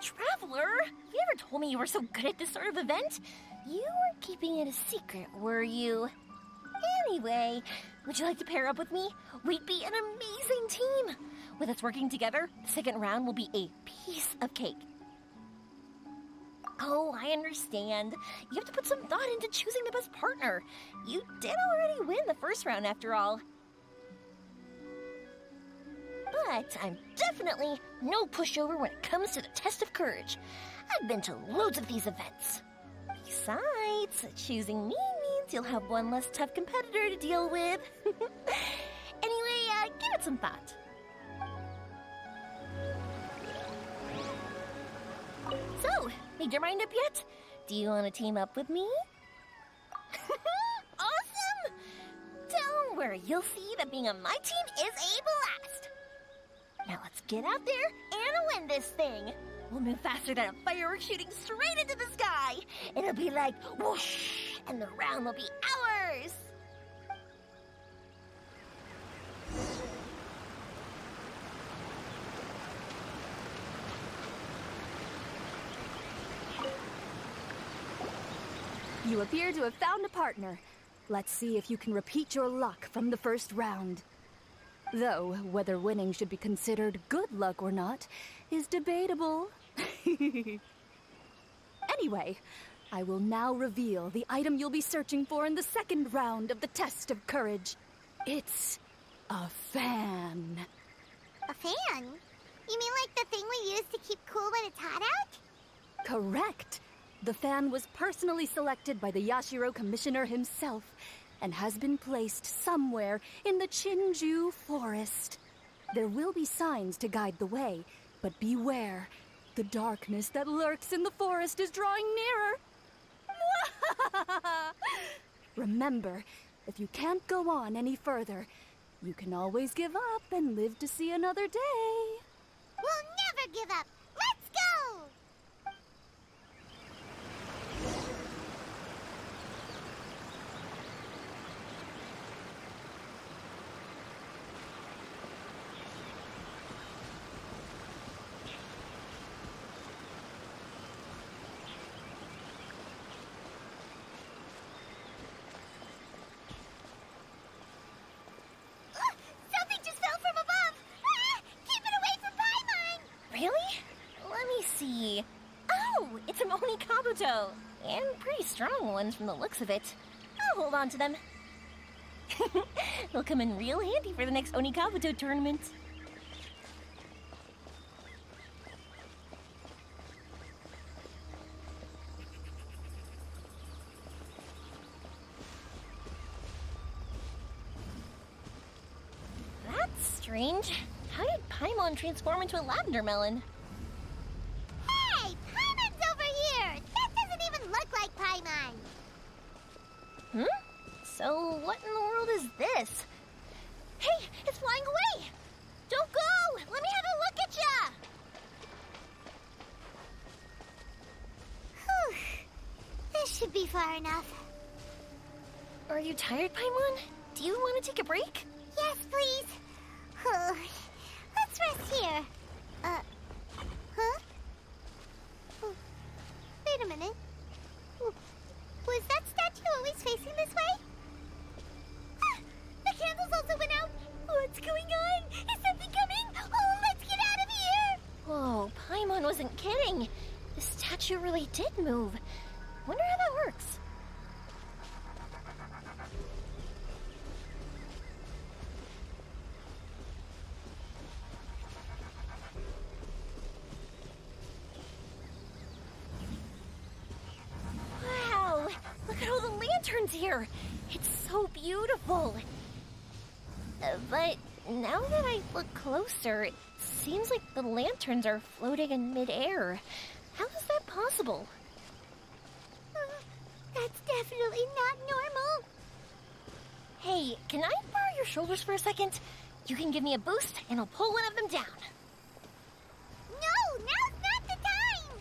Traveler, you never told me you were so good at this sort of event. You were keeping it a secret, were you? Anyway, would you like to pair up with me? We'd be an amazing team. With us working together, the second round will be a piece of cake. Oh, I understand. You have to put some thought into choosing the best partner. You did already win the first round after all. But I'm definitely no pushover when it comes to the test of courage. I've been to loads of these events. Besides, choosing me means you'll have one less tough competitor to deal with. Anyway, give it some thought. So, made your mind up yet? Do you want to team up with me? Awesome! Don't worry, you'll see that being on my team is a blast. Now let's get out there and win this thing. We'll move faster than a firework shooting straight into the sky. It'll be like whoosh, and the round will be ours. You appear to have found a partner. Let's see if you can repeat your luck from the first round. Though, whether winning should be considered good luck or not is debatable. Anyway, I will now reveal the item you'll be searching for in the second round of the test of courage. It's a fan. A fan? You mean like the thing we use to keep cool when it's hot out? Correct. The fan was personally selected by the Yashiro Commissioner himself and has been placed somewhere in the Chinju Forest. There will be signs to guide the way, but beware. The darkness that lurks in the forest is drawing nearer. Remember, if you can't go on any further, you can always give up and live to see another day. We'll never give up. Let's go! Something just fell from above! Ah! Keep it away from Paimon! Really? Let me see. Oh, it's an Oni Kabuto. And pretty strong ones from the looks of it. I'll hold on to them. They'll come in real handy for the next Oni Kabuto tournament. That's strange. How did Paimon transform into a lavender melon? Hey! Paimon's over here! That doesn't even look like Paimon! So what in the world is this? Hey, it's flying away! Don't go! Let me have a look at ya! Whew. This should be far enough. Are you tired, Paimon? Do you want to take a break? Yes, please. Let's rest here. Huh? Oh, wait a minute. Was that statue always facing this way? Ah, the candles also went out. What's going on? Is something coming? Oh, let's get out of here! Whoa, Paimon wasn't kidding. The statue really did move. Wonder how that works. Wow, look at all the lanterns here. It's so beautiful. But now that I look closer, it seems like the lanterns are floating in midair. How is that possible? That's definitely not normal. Hey, can I borrow your shoulders for a second? You can give me a boost, and I'll pull one of them down. No, now's not the time!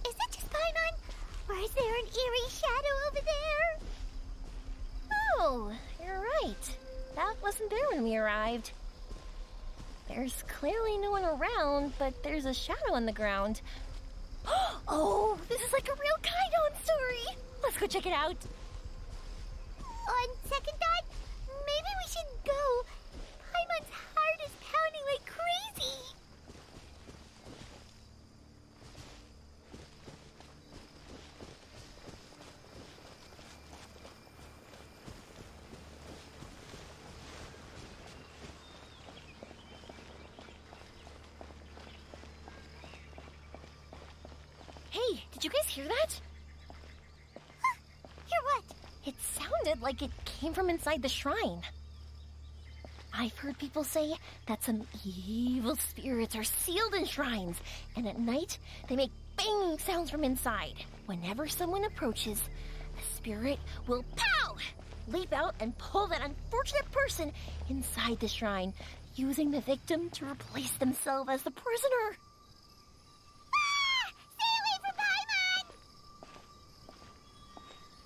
Is it just Paimon? Or is there an eerie shadow over there? Oh, you're right. That wasn't there when we arrived. There's clearly no one around, but there's a shadow on the ground. Oh, this is like a real Kaidon story. Let's go check it out. On second thought, maybe we should go. Paimon's heart is pounding like crazy. Hey, did you guys hear that? Hear what? It sounded like it came from inside the shrine. I've heard people say that some evil spirits are sealed in shrines, and at night they make banging sounds from inside. Whenever someone approaches, a spirit will pow! Leap out and pull that unfortunate person inside the shrine, using the victim to replace themselves as the prisoner.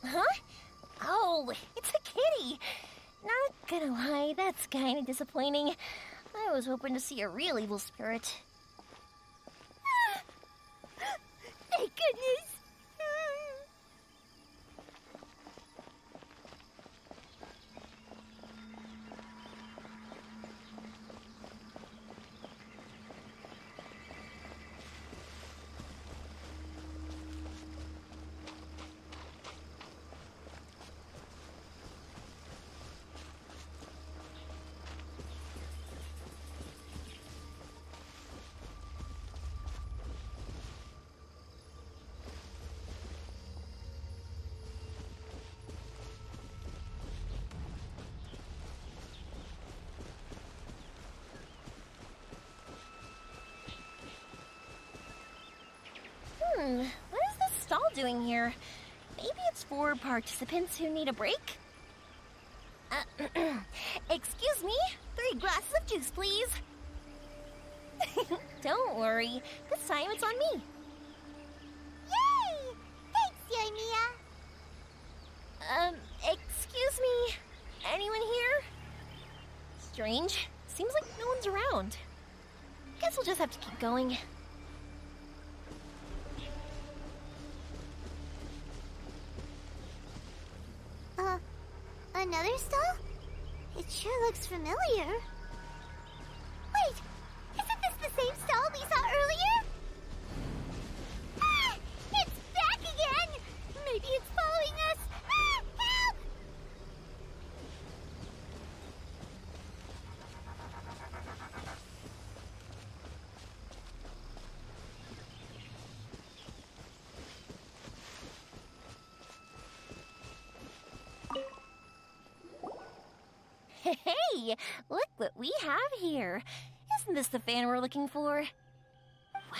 Huh? Oh, it's a kitty. Not gonna lie, that's kind of disappointing. I was hoping to see a real evil spirit. Thank goodness. What is this stall doing here? Maybe it's for participants who need a break? Excuse me, 3 glasses of juice, please. Don't worry, this time it's on me. Yay! Thanks, Yoimiya. Excuse me, anyone here? Strange, seems like no one's around. Guess we'll just have to keep going. Another stall? It sure looks familiar. Wait, isn't this the same stall we saw earlier? Ah! It's back again! Maybe it's following us! Ah! Help! Hey, look what we have here. Isn't this the fan we're looking for?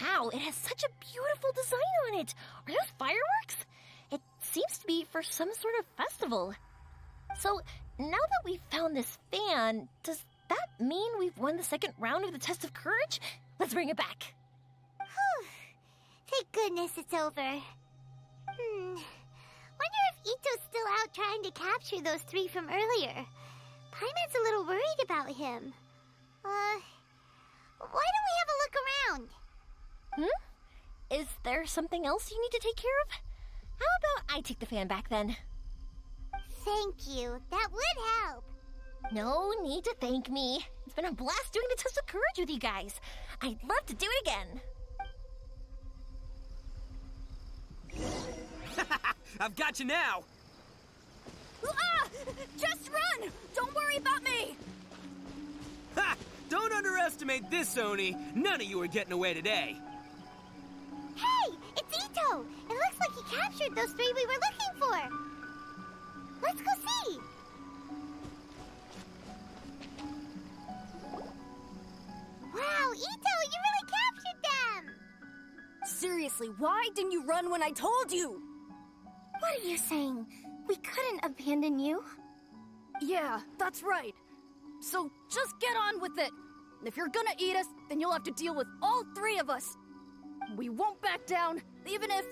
Wow, it has such a beautiful design on it. Are those fireworks? to be for some sort of festival. So, now that we've found this fan, does that mean we've won the second round of the test of courage? Let's bring it back. Whew. Thank goodness it's over. Wonder if Ito's still out trying to capture those 3 from earlier. Paimon's a little worried about him. Why don't we have a look around? Is there something else you need to take care of? How about I take the fan back then? Thank you. That would help. No need to thank me. It's been a blast doing the test of courage with you guys. I'd love to do it again. I've got you now! Ah! Just run! Don't worry about me! Ha! Don't underestimate this, Oni. None of you are getting away today. Hey! It's Ito! It looks like he captured those 3 we were looking for! Let's go see! Wow, Ito! You really captured them! Seriously, why didn't you run when I told you? What are you saying? We couldn't abandon you? Yeah, that's right. So just get on with it. If you're gonna eat us, then you'll have to deal with all 3 of us. We won't back down, even if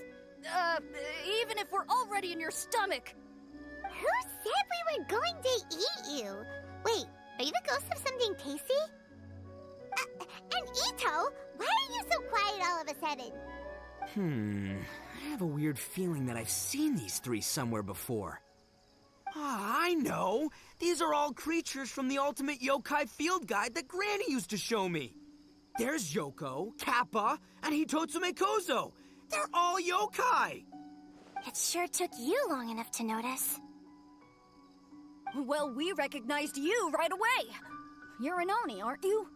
we're already in your stomach. Who said we were going to eat you? Wait, are you the ghost of something tasty? And Ito, why are you so quiet all of a sudden? I have a weird feeling that I've seen these 3 somewhere before. I know! These are all creatures from the Ultimate Yokai Field Guide that Granny used to show me. There's Yoko, Kappa, and Hitotsume Kozo. They're all yokai! It sure took you long enough to notice. Well, we recognized you right away. You're an Oni, aren't you?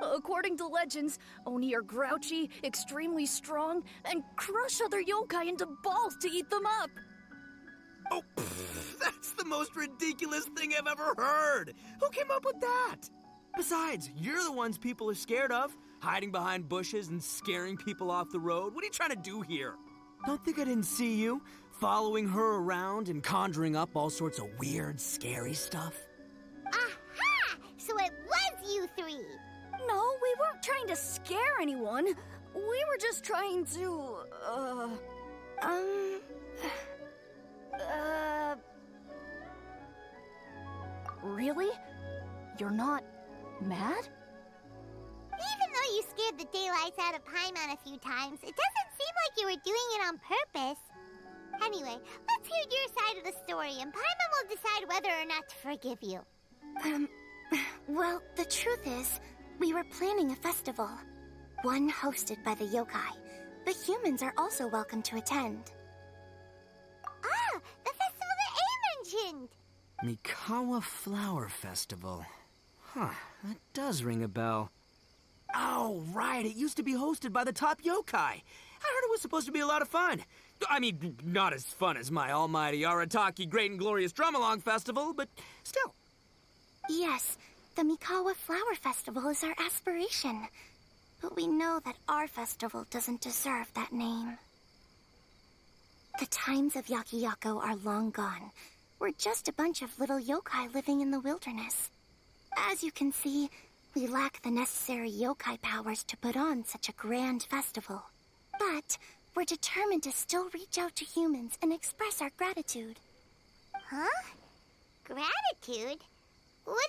According to legends, Oni are grouchy, extremely strong, and crush other yokai into balls to eat them up. Oh, that's the most ridiculous thing I've ever heard! Who came up with that? Besides, you're the ones people are scared of, hiding behind bushes and scaring people off the road. What are you trying to do here? Don't think I didn't see you, following her around and conjuring up all sorts of weird, scary stuff? Aha! So it was you 3! No, we weren't trying to scare anyone. We were just trying to, Really? You're not mad? Even though you scared the daylights out of Paimon a few times, it doesn't seem like you were doing it on purpose. Anyway, let's hear your side of the story, and Paimon will decide whether or not to forgive you. Well, the truth is, we were planning a festival. One hosted by the yokai. The humans are also welcome to attend. Ah, the festival that A mentioned! Mikawa Flower Festival. Huh, that does ring a bell. Oh, right, it used to be hosted by the top yokai. I heard it was supposed to be a lot of fun. I mean, not as fun as my almighty Arataki Great and Glorious Drum-Along Festival, but still. Yes, the Mikawa Flower Festival is our aspiration. But we know that our festival doesn't deserve that name. The times of Yakiyako are long gone. We're just a bunch of little yokai living in the wilderness. As you can see, we lack the necessary yokai powers to put on such a grand festival. But we're determined to still reach out to humans and express our gratitude. Huh? Gratitude? What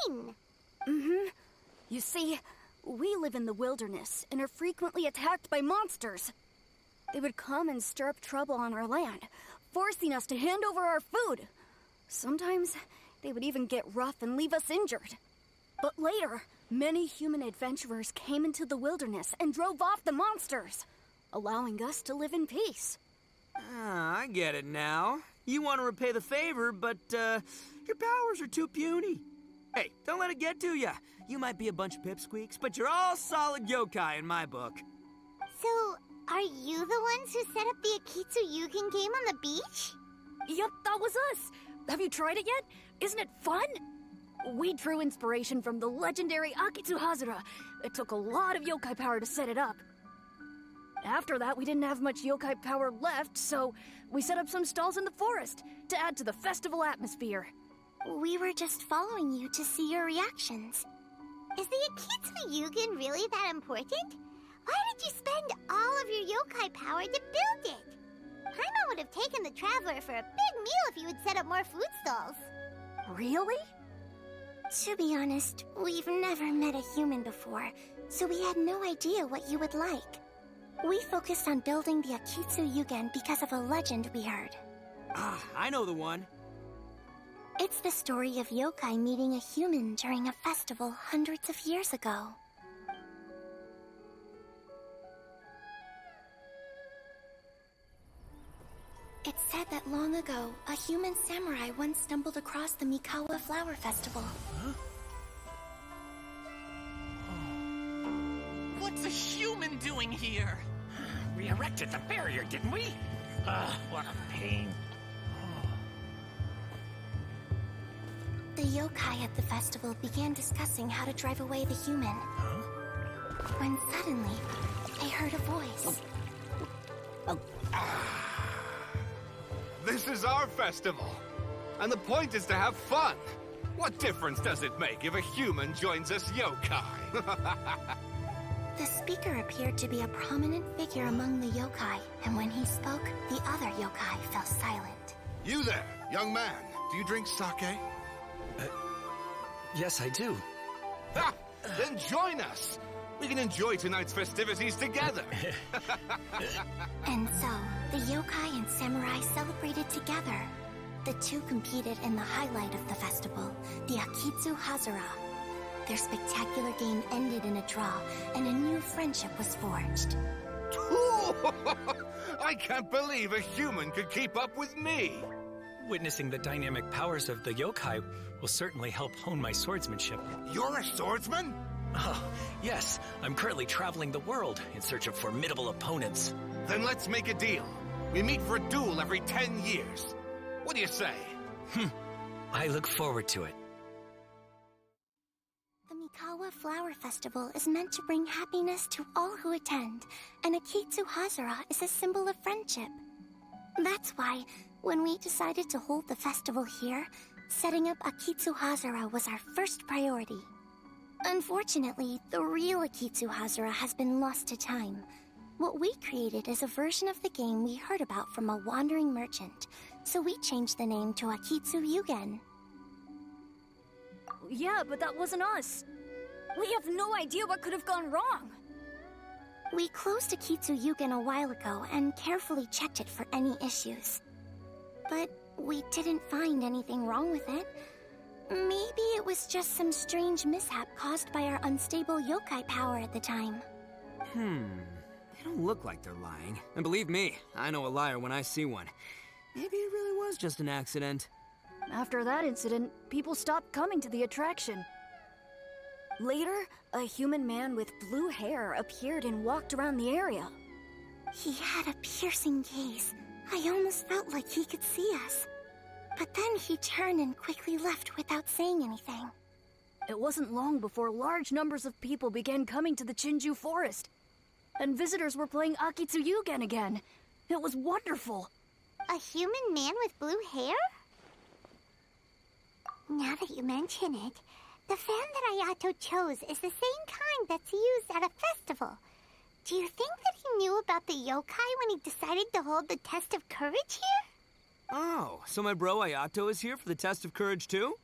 do you mean? You see, we live in the wilderness and are frequently attacked by monsters. They would come and stir up trouble on our land, forcing us to hand over our food. Sometimes they would even get rough and leave us injured. But later, many human adventurers came into the wilderness and drove off the monsters, allowing us to live in peace. Ah, I get it now. You want to repay the favor, but, your powers are too puny. Hey, don't let it get to ya. You might be a bunch of pipsqueaks, but you're all solid yokai in my book. So, are you the ones who set up the Akitsu Yugen game on the beach? Yup, that was us. Have you tried it yet? Isn't it fun? We drew inspiration from the legendary Akitsu Hazura. It took a lot of yokai power to set it up. After that, we didn't have much yokai power left, so we set up some stalls in the forest to add to the festival atmosphere. We were just following you to see your reactions. Is the Akitsu Yugen really that important? Why did you spend all of your yokai power to build it? Paimon would have taken the Traveler for a big meal if you had set up more food stalls. Really? To be honest, we've never met a human before, so we had no idea what you would like. We focused on building the Akitsu Yugen because of a legend we heard. Ah, I know the one. It's the story of yokai meeting a human during a festival hundreds of years ago. It's said that long ago, a human samurai once stumbled across the Mikawa Flower Festival. Huh? What's a human doing here? We erected the barrier, didn't we? What a pain. The yokai at the festival began discussing how to drive away the human. Huh? When suddenly, they heard a voice. This is our festival, and the point is to have fun. What difference does it make if a human joins us yokai? The speaker appeared to be a prominent figure among the yokai, and when he spoke, the other yokai fell silent. You there, young man. Do you drink sake? Yes, I do. Ha! Then join us. We can enjoy tonight's festivities together. And so, the yokai and samurai celebrated together. The two competed in the highlight of the festival, the Akitsu Hazara. Their spectacular game ended in a draw, and a new friendship was forged. I can't believe a human could keep up with me. Witnessing the dynamic powers of the yokai will certainly help hone my swordsmanship. You're a swordsman? Oh, yes. I'm currently traveling the world in search of formidable opponents. Then let's make a deal. We meet for a duel every 10 years. What do you say? I look forward to it. The Mikawa Flower Festival is meant to bring happiness to all who attend, and Akitsu Hazara is a symbol of friendship. That's why, when we decided to hold the festival here, setting up Akitsu Hazara was our first priority. Unfortunately, the real Akitsu Hazara has been lost to time. What we created is a version of the game we heard about from a wandering merchant, so we changed the name to Akitsu Yugen. Yeah, but that wasn't us. We have no idea what could have gone wrong. We closed Akitsu Yugen a while ago and carefully checked it for any issues. But we didn't find anything wrong with it. Maybe it was just some strange mishap caused by our unstable yokai power at the time. They don't look like they're lying. And believe me, I know a liar when I see one. Maybe it really was just an accident. After that incident, people stopped coming to the attraction. Later, a human man with blue hair appeared and walked around the area. He had a piercing gaze. I almost felt like he could see us. But then he turned and quickly left without saying anything. It wasn't long before large numbers of people began coming to the Chinju forest. And visitors were playing Akitsu Yugen again. It was wonderful. A human man with blue hair? Now that you mention it, the fan that Ayato chose is the same kind that's used at a festival. Do you think that he knew about the yokai when he decided to hold the test of courage here? Oh, so my bro Ayato is here for the test of courage too?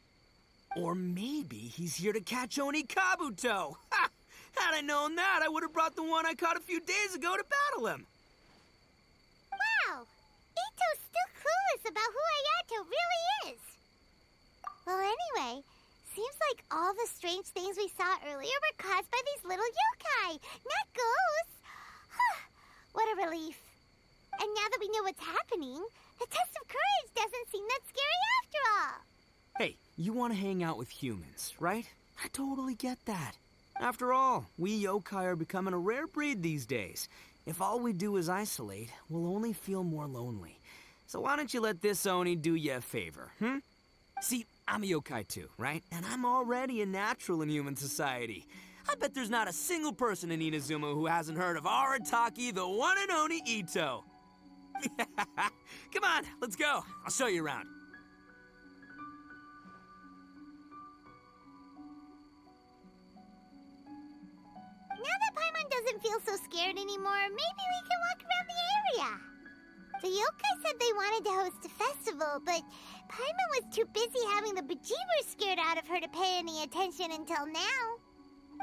Or maybe he's here to catch Oni Kabuto! Ha! Had I known that, I would have brought the one I caught a few days ago to battle him! Wow! Ito's still clueless about who Ayato really is! Well, anyway, seems like all the strange things we saw earlier were caused by these little yokai, not ghosts! What a relief. And now that we know what's happening, the test of courage doesn't seem that scary after all. Hey, you want to hang out with humans, right? I totally get that. After all, we yokai are becoming a rare breed these days. If all we do is isolate, we'll only feel more lonely. So why don't you let this Oni do you a favor, See, I'm a yokai too, right? And I'm already a natural in human society. I bet there's not a single person in Inazuma who hasn't heard of Arataki, the one and only Ito. Come on, let's go. I'll show you around. Now that Paimon doesn't feel so scared anymore, maybe we can walk around the area. The yokai said they wanted to host a festival, but Paimon was too busy having the bejeebers scared out of her to pay any attention until now.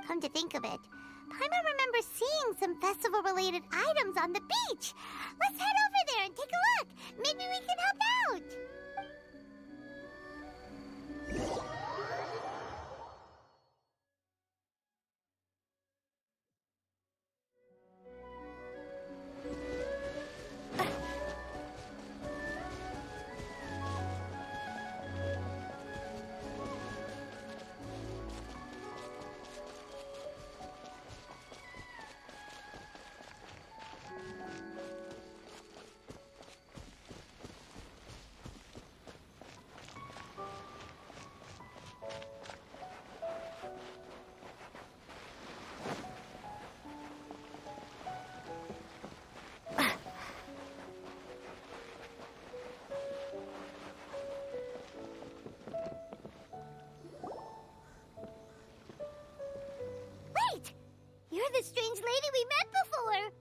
Come to think of it, Paimon remembers seeing some festival-related items on the beach. Let's head over there and take a look. Maybe we can help out. Wait! You're the strange lady we met before!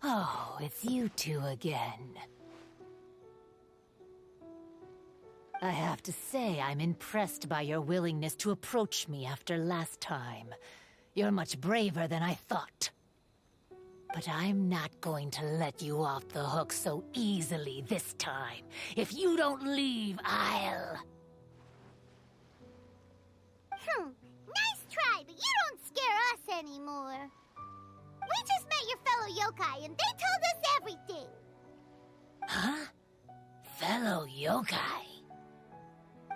Oh, it's you two again. I have to say, I'm impressed by your willingness to approach me after last time. You're much braver than I thought. But I'm not going to let you off the hook so easily this time. If you don't leave, I'll... Nice try, but you don't scare us anymore. We just met your fellow yokai, and they told us everything. Huh? Fellow yokai?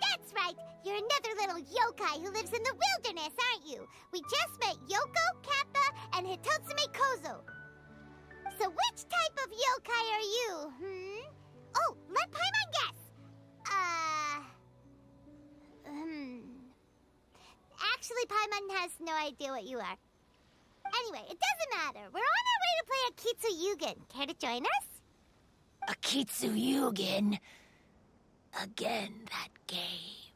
That's right. You're another little yokai who lives in the wilderness, aren't you? We just met Yoko, Kappa, and Hitotsume Kozo. So which type of yokai are you, Oh, let Paimon guess. Actually, Paimon has no idea what you are. Anyway, it doesn't matter. We're on our way to play Akitsu Yugen. Care to join us? Akitsu Yugen? Again, that game.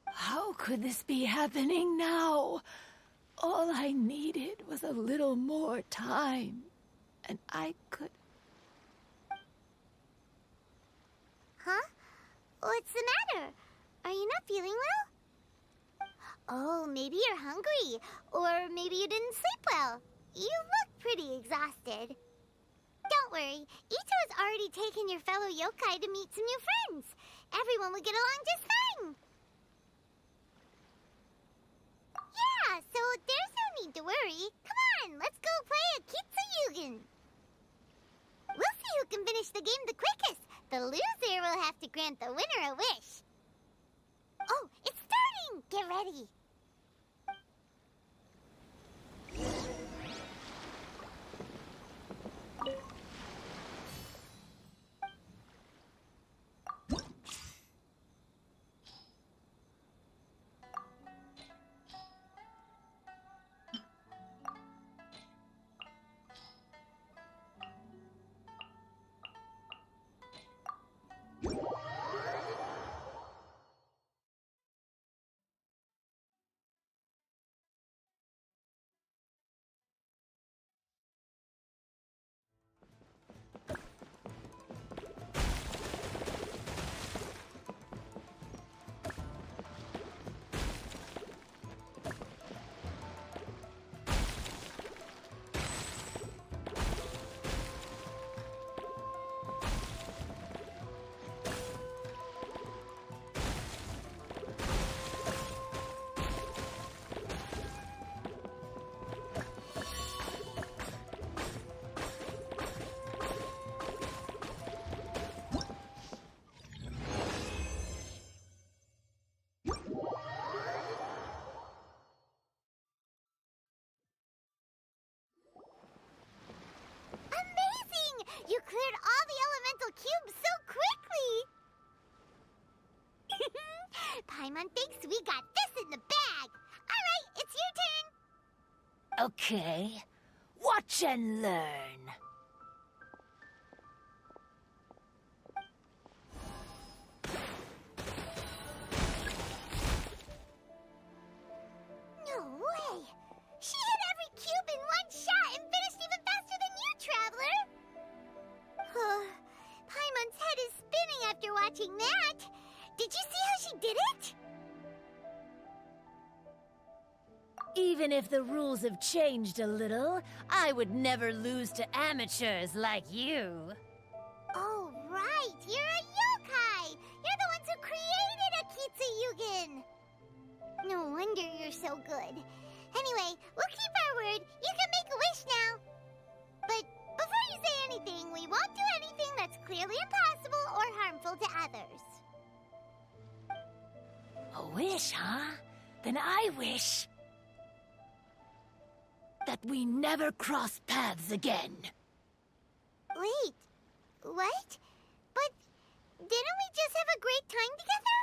How could this be happening now? All I needed was a little more time, and I could... Huh? What's the matter? Are you not feeling well? Oh, maybe you're hungry. Or maybe you didn't sleep well. You look pretty exhausted. Don't worry. Ito has already taken your fellow yokai to meet some new friends. Everyone will get along just fine. Yeah, so there's no need to worry. Come on, let's go play Akitsu Yugen. We'll see who can finish the game the quickest. The loser will have to grant the winner a wish. Oh, it's starting! Get ready. You cleared all the elemental cubes so quickly! Paimon thinks we got this in the bag. All right, it's your turn. Okay. Watch and learn. No way! She hit every cube in one shot and finished even faster than you, Traveler! Paimon's head is spinning after watching that. Did you see how she did it? Even if the rules have changed a little, I would never lose to amateurs like you. Oh, right! You're a yokai! You're the ones who created Akitsu Yugen! No wonder you're so good. Anyway, we'll keep our word. You can make a wish now. But before you say anything, we won't do anything that's clearly impossible or harmful to others. A wish, huh? Then I wish that we never cross paths again. Wait, what? But didn't we just have a great time together?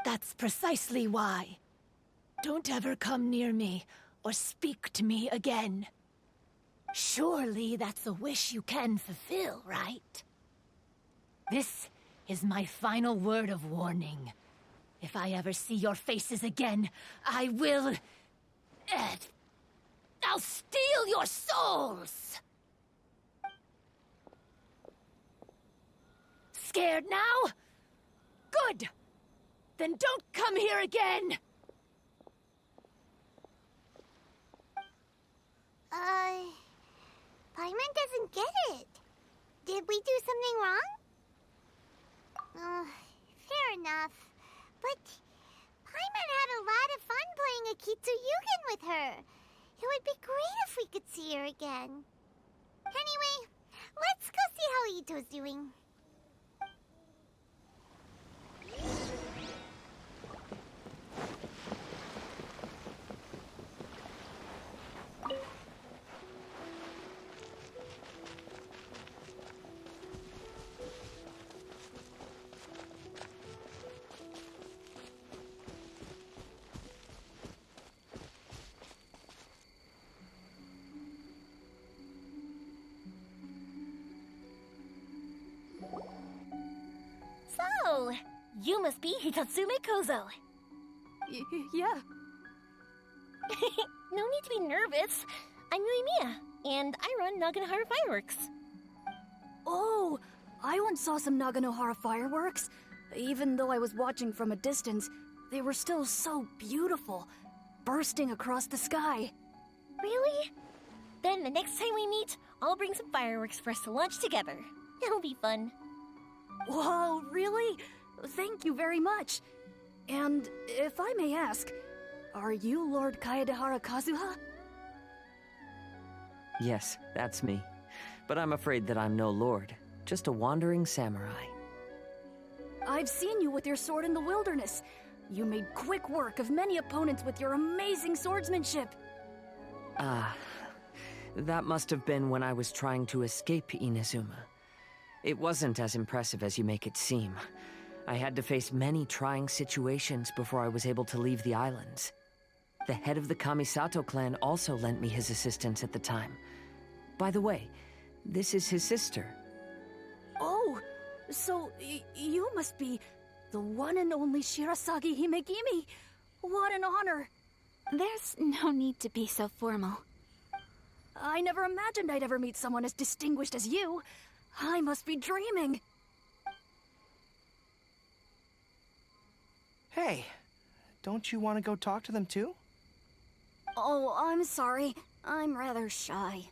That's precisely why. Don't ever come near me or speak to me again. Surely that's a wish you can fulfill, right? This is my final word of warning. If I ever see your faces again, I will... I'll steal your souls! Scared now? Good! Then don't come here again! Paimon doesn't get it. Did we do something wrong? Fair enough. But Paimon had a lot of fun playing Akitsu Yugen with her. It would be great if we could see her again. Anyway, let's go see how Ito's doing. So, you must be Hitatsume Kozo. Yeah. No need to be nervous. I'm Yuimiya, and I run Naganohara Fireworks. Oh, I once saw some Naganohara fireworks. Even though I was watching from a distance, they were still so beautiful, bursting across the sky. Really? Then the next time we meet, I'll bring some fireworks for us to launch together. It'll be fun. Whoa, really? Thank you very much. And if I may ask, are you Lord Kaedehara Kazuha? Yes, that's me. But I'm afraid that I'm no lord, just a wandering samurai. I've seen you with your sword in the wilderness. You made quick work of many opponents with your amazing swordsmanship. That must have been when I was trying to escape Inazuma. It wasn't as impressive as you make it seem. I had to face many trying situations before I was able to leave the islands. The head of the Kamisato clan also lent me his assistance at the time. By the way, this is his sister. Oh, so you must be the one and only Shirasagi Himegimi. What an honor. There's no need to be so formal. I never imagined I'd ever meet someone as distinguished as you. I must be dreaming. Hey, don't you want to go talk to them too? Oh, I'm sorry. I'm rather shy.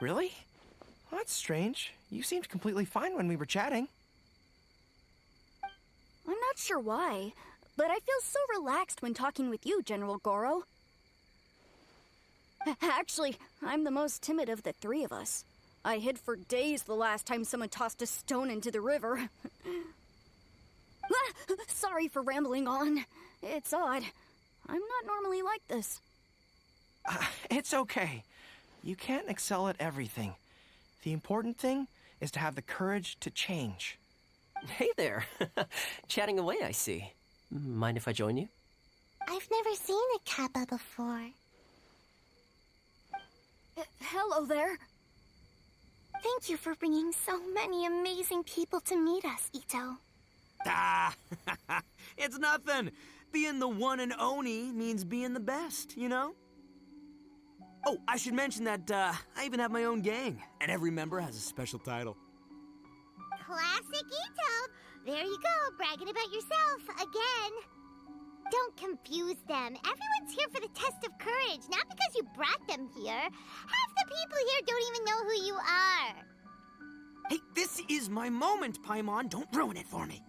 Really? Well, that's strange. You seemed completely fine when we were chatting. I'm not sure why, but I feel so relaxed when talking with you, General Goro. Actually, I'm the most timid of the three of us. I hid for days the last time someone tossed a stone into the river. Sorry for rambling on. It's odd. I'm not normally like this. It's okay. You can't excel at everything. The important thing is to have the courage to change. Hey there. Chatting away, I see. Mind if I join you? I've never seen a kappa before. Hello there. Thank you for bringing so many amazing people to meet us, Ito. Ah, it's nothing. Being the one and only means being the best, you know? Oh, I should mention that I even have my own gang, and every member has a special title. Classic Ito! There you go, bragging about yourself again. Don't confuse them. Everyone's here for the test of courage, not because you brought them here. Half the people here don't even know who you are. Hey, this is my moment, Paimon. Don't ruin it for me.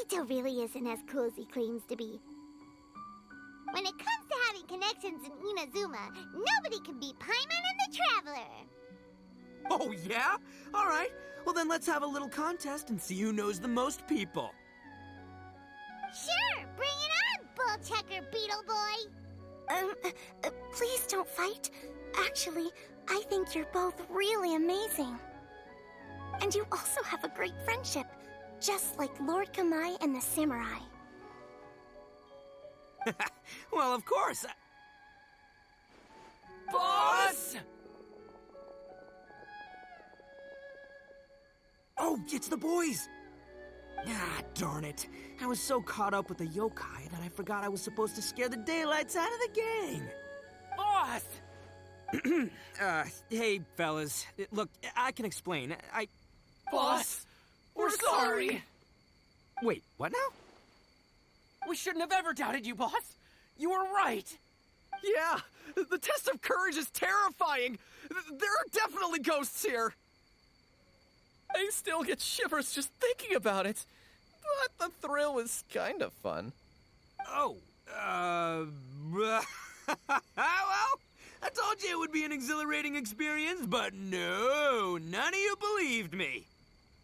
Ito really isn't as cool as he claims to be. When it comes to having connections in Inazuma, nobody can beat Paimon and the Traveler. Oh, yeah? All right. Well, then let's have a little contest and see who knows the most people. Sure, bring it on, Bull Checker Beetle Boy. Please don't fight. Actually, I think you're both really amazing. And you also have a great friendship, just like Lord Kamai and the Samurai. Well, of course. Boss! Oh, it's the boys! Ah, darn it. I was so caught up with the yokai that I forgot I was supposed to scare the daylights out of the gang. Boss! Hey, fellas. Look, I can explain. Boss, we're sorry. Wait, what now? We shouldn't have ever doubted you, boss. You were right. Yeah, the test of courage is terrifying. There are definitely ghosts here. I still get shivers just thinking about it. But the thrill is kind of fun. Oh, well, I told you it would be an exhilarating experience, but no, none of you believed me.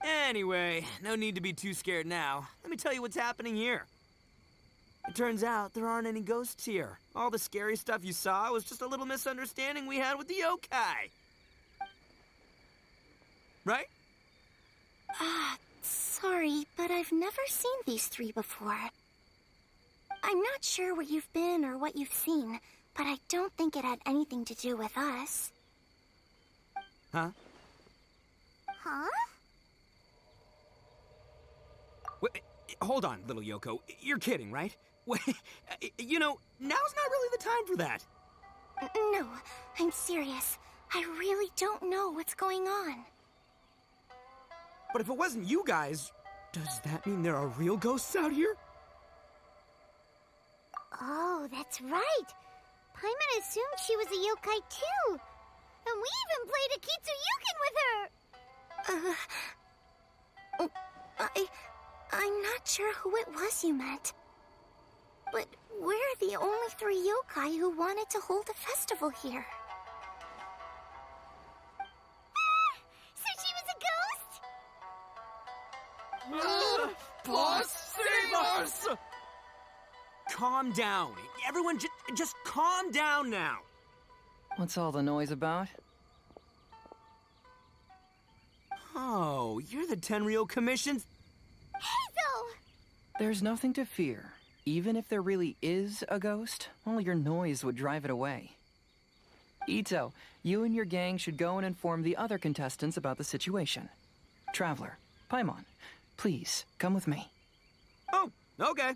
Anyway, no need to be too scared now. Let me tell you what's happening here. It turns out there aren't any ghosts here. All the scary stuff you saw was just a little misunderstanding we had with the yokai. Right? Sorry, but I've never seen these three before. I'm not sure where you've been or what you've seen, but I don't think it had anything to do with us. Huh? Huh? Wait, hold on, little Yoko. You're kidding, right? Wait, you know, now's not really the time for that. No, I'm serious. I really don't know what's going on. But if it wasn't you guys, does that mean there are real ghosts out here? Oh, that's right. Paimon assumed she was a yokai too. And we even played Akitsu Yukin with her. I'm not sure who it was you met. But we're the only three yokai who wanted to hold a festival here. So she was a ghost? Boss, save us! Calm down. Everyone just calm down now. What's all the noise about? Oh, you're the Tenryou Commission's... Hazel! There's nothing to fear. Even if there really is a ghost, only your noise would drive it away. Ito, you and your gang should go and inform the other contestants about the situation. Traveler, Paimon, please, come with me. Oh, okay.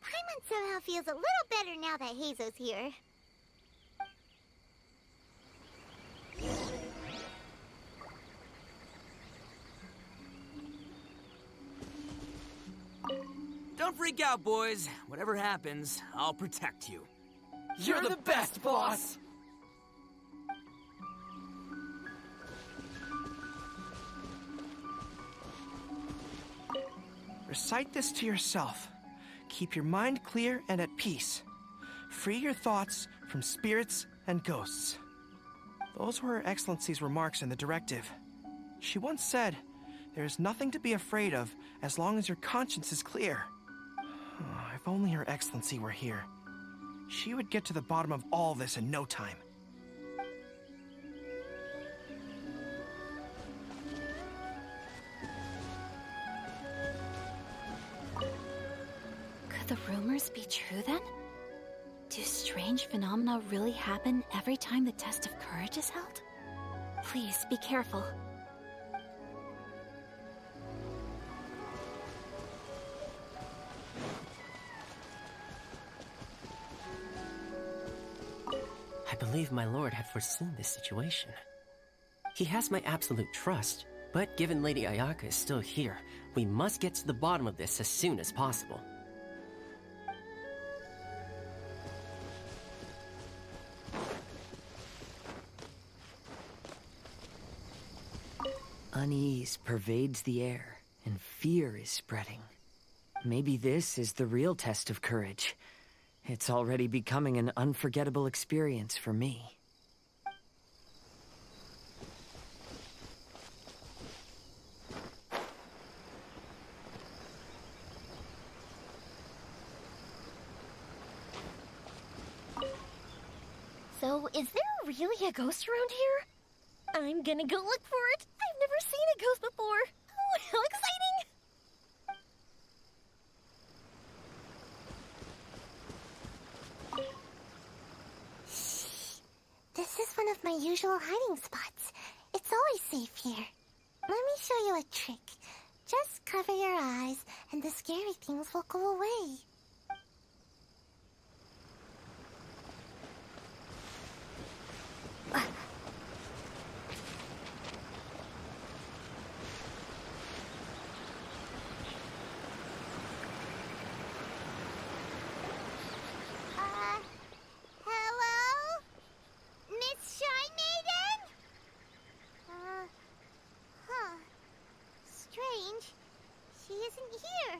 Paimon somehow feels a little better now that Hazo's here. Don't freak out, boys. Whatever happens, I'll protect you. You're the best, boss! Recite this to yourself. Keep your mind clear and at peace. Free your thoughts from spirits and ghosts. Those were Her Excellency's remarks in the directive. She once said, "There is nothing to be afraid of as long as your conscience is clear." If only Her Excellency were here. She would get to the bottom of all this in no time. the rumors be true then? Do strange phenomena really happen every time the test of courage is held? Please be careful. I believe my lord had foreseen this situation. He has my absolute trust, but given Lady Ayaka is still here, we must get to the bottom of this as soon as possible. Unease pervades the air, and fear is spreading. Maybe this is the real test of courage. It's already becoming an unforgettable experience for me. So, is there really a ghost around here? I'm gonna go look for it. I've never seen a ghost before. Oh, how exciting! This is one of my usual hiding spots. It's always safe here. Let me show you a trick. Just cover your eyes, and the scary things will go away. Hello? Miss Shy Maiden? Strange. She isn't here.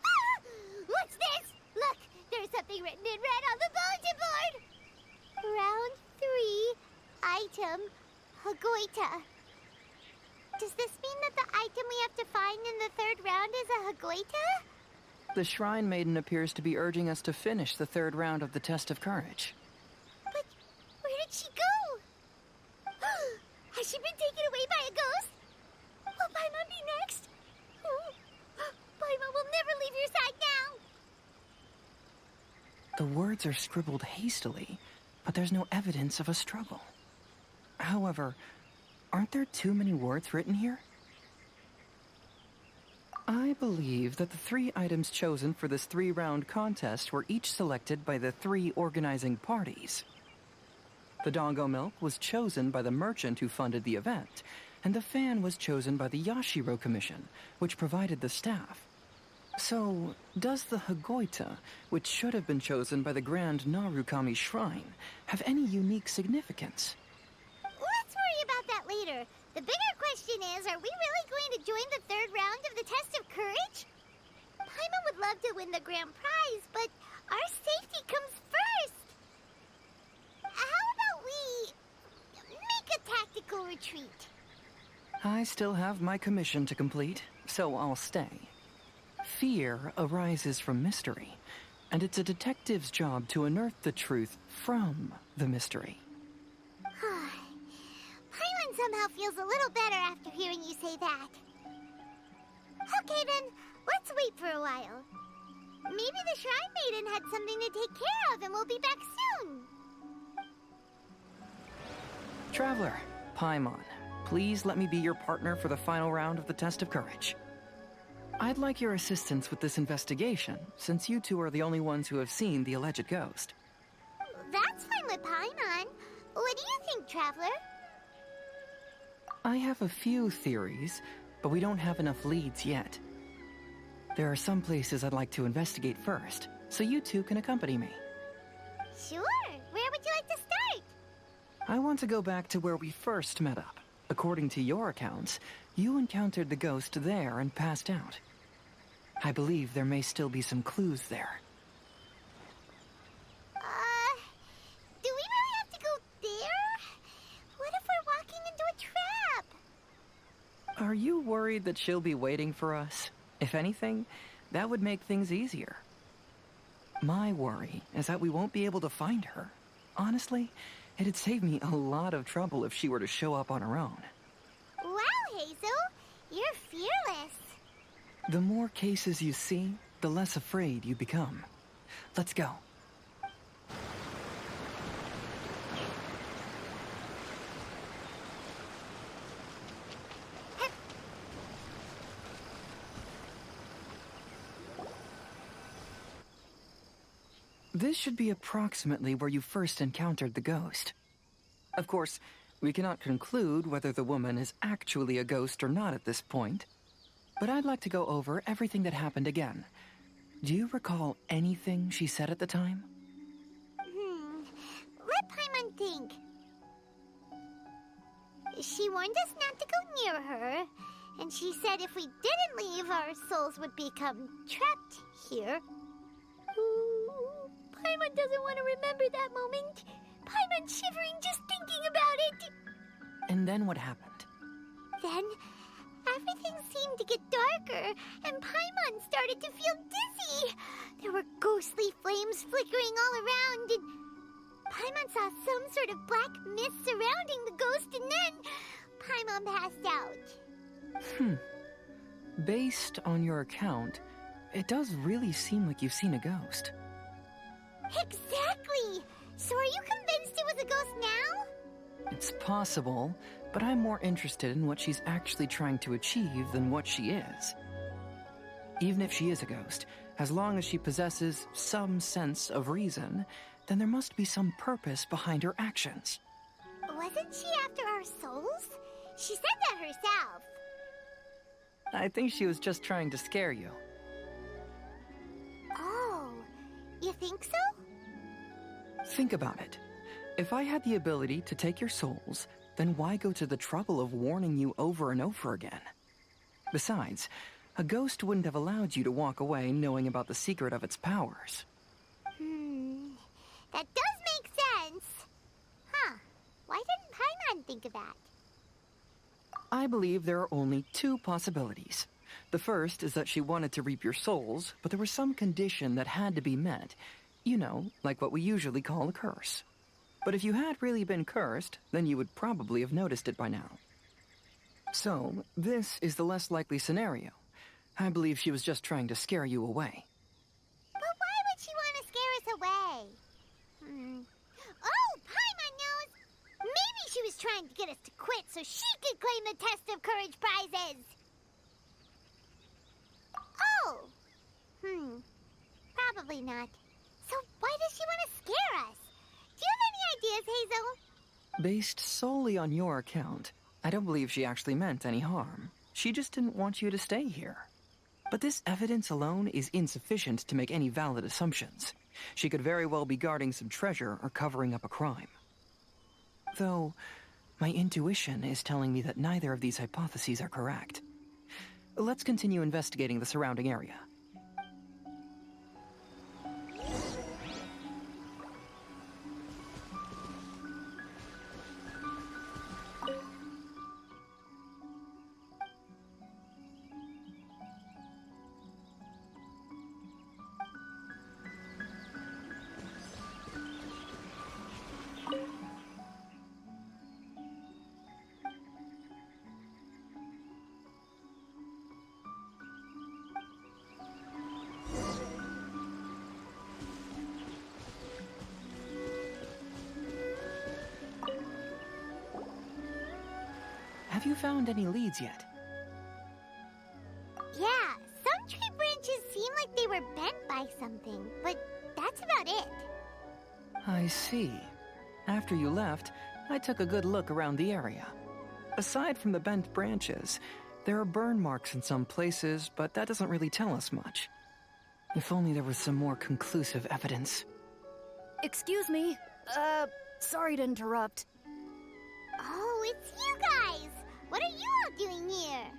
Ah! What's this? Look, there's something written in red on the bulletin board. Round 3, item, Hagoita. Does this mean that the item we have to find in the 3rd round is a Hagoita? The Shrine Maiden appears to be urging us to finish the 3rd round of the Test of Courage. But where did she go? Has she been taken away by a ghost? Will Paimon be next? Paimon will never leave your side now. The words are scribbled hastily, but there's no evidence of a struggle. However, aren't there too many words written here? I believe that the 3 items chosen for this 3-round contest were each selected by the 3 organizing parties. The Dongo Milk was chosen by the merchant who funded the event, and the fan was chosen by the Yashiro Commission, which provided the staff. So, does the Hagoita, which should have been chosen by the Grand Narukami Shrine, have any unique significance? Let's worry about that later. The bigger question is, are we really going to join the 3rd round of the Test of Courage? Paimon would love to win the grand prize, but our safety comes first. How about we make a tactical retreat? I still have my commission to complete, so I'll stay. Fear arises from mystery, and it's a detective's job to unearth the truth from the mystery. Paimon somehow feels a little better after hearing you say that. Okay then, let's wait for a while. Maybe the Shrine Maiden had something to take care of and we'll be back soon. Traveler, Paimon, please let me be your partner for the final round of the Test of Courage. I'd like your assistance with this investigation, since you two are the only ones who have seen the alleged ghost. That's fine with Paimon. What do you think, Traveler? I have a few theories, but we don't have enough leads yet. There are some places I'd like to investigate first, so you two can accompany me. Sure. Where would you like to start? I want to go back to where we first met up. According to your accounts, you encountered the ghost there and passed out. I believe there may still be some clues there. Do we really have to go there? What if we're walking into a trap? Are you worried that she'll be waiting for us? If anything, that would make things easier. My worry is that we won't be able to find her. Honestly, it'd save me a lot of trouble if she were to show up on her own. Wow, Hazel, you're fearless. The more cases you see, the less afraid you become. Let's go. This should be approximately where you first encountered the ghost. Of course, we cannot conclude whether the woman is actually a ghost or not at this point, but I'd like to go over everything that happened again. Do you recall anything she said at the time? Let Paimon think. She warned us not to go near her, and she said if we didn't leave, our souls would become trapped here. Ooh, Paimon doesn't want to remember that moment. Paimon's shivering just thinking about it. And then what happened? Then, everything seemed to get darker, and Paimon started to feel dizzy. There were ghostly flames flickering all around, and Paimon saw some sort of black mist surrounding the ghost, and then Paimon passed out. Based on your account, it does really seem like you've seen a ghost. Exactly! So are you convinced it was a ghost now? It's possible, but I'm more interested in what she's actually trying to achieve than what she is. Even if she is a ghost, as long as she possesses some sense of reason, then there must be some purpose behind her actions. Wasn't she after our souls? She said that herself. I think she was just trying to scare you. Oh, you think so? Think about it. If I had the ability to take your souls, then why go to the trouble of warning you over and over again? Besides, a ghost wouldn't have allowed you to walk away knowing about the secret of its powers. That does make sense. Huh. Why didn't Paimon think of that? I believe there are only two possibilities. The first is that she wanted to reap your souls, but there was some condition that had to be met. You know, like what we usually call a curse. But if you had really been cursed, then you would probably have noticed it by now. So, this is the less likely scenario. I believe she was just trying to scare you away. But why would she want to scare us away? Oh, Paimon knows! Maybe she was trying to get us to quit so she could claim the Test of Courage prizes! Oh! Probably not. So why does she want to scare us? Do you have any ideas, Hazel? Based solely on your account, I don't believe she actually meant any harm. She just didn't want you to stay here. But this evidence alone is insufficient to make any valid assumptions. She could very well be guarding some treasure or covering up a crime. Though, my intuition is telling me that neither of these hypotheses are correct. Let's continue investigating the surrounding area. Have you found any leads yet? Yeah, some tree branches seem like they were bent by something, but that's about it. I see. After you left, I took a good look around the area. Aside from the bent branches, there are burn marks in some places, but that doesn't really tell us much. If only there was some more conclusive evidence. Excuse me. Sorry to interrupt. Oh, it's you guys! What are you all doing here?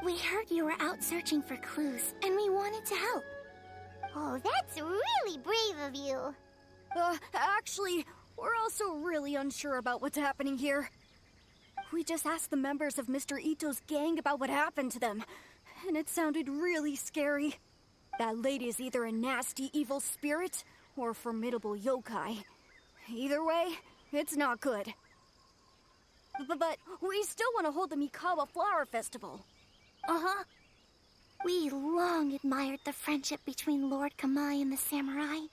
We heard you were out searching for clues, and we wanted to help. Oh, that's really brave of you. Actually, we're also really unsure about what's happening here. We just asked the members of Mr. Ito's gang about what happened to them, and it sounded really scary. That lady's either a nasty evil spirit or a formidable yokai. Either way, it's not good. But we still want to hold the Mikawa Flower Festival. Uh-huh. We long admired the friendship between Lord Kamai and the samurai,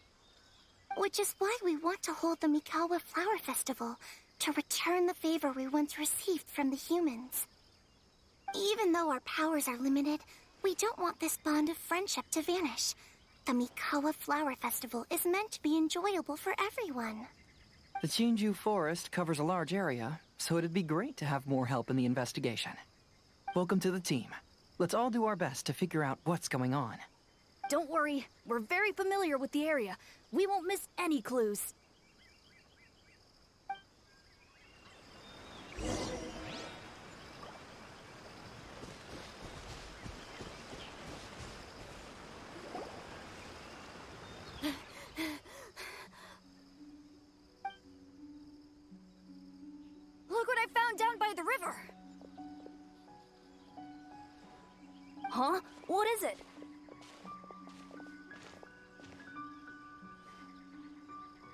which is why we want to hold the Mikawa Flower Festival to return the favor we once received from the humans. Even though our powers are limited, we don't want this bond of friendship to vanish. The Mikawa Flower Festival is meant to be enjoyable for everyone. The Chinju Forest covers a large area, so it'd be great to have more help in the investigation. Welcome to the team. Let's all do our best to figure out what's going on. Don't worry, we're very familiar with the area. We won't miss any clues. Look what I found down by the river! Huh? What is it?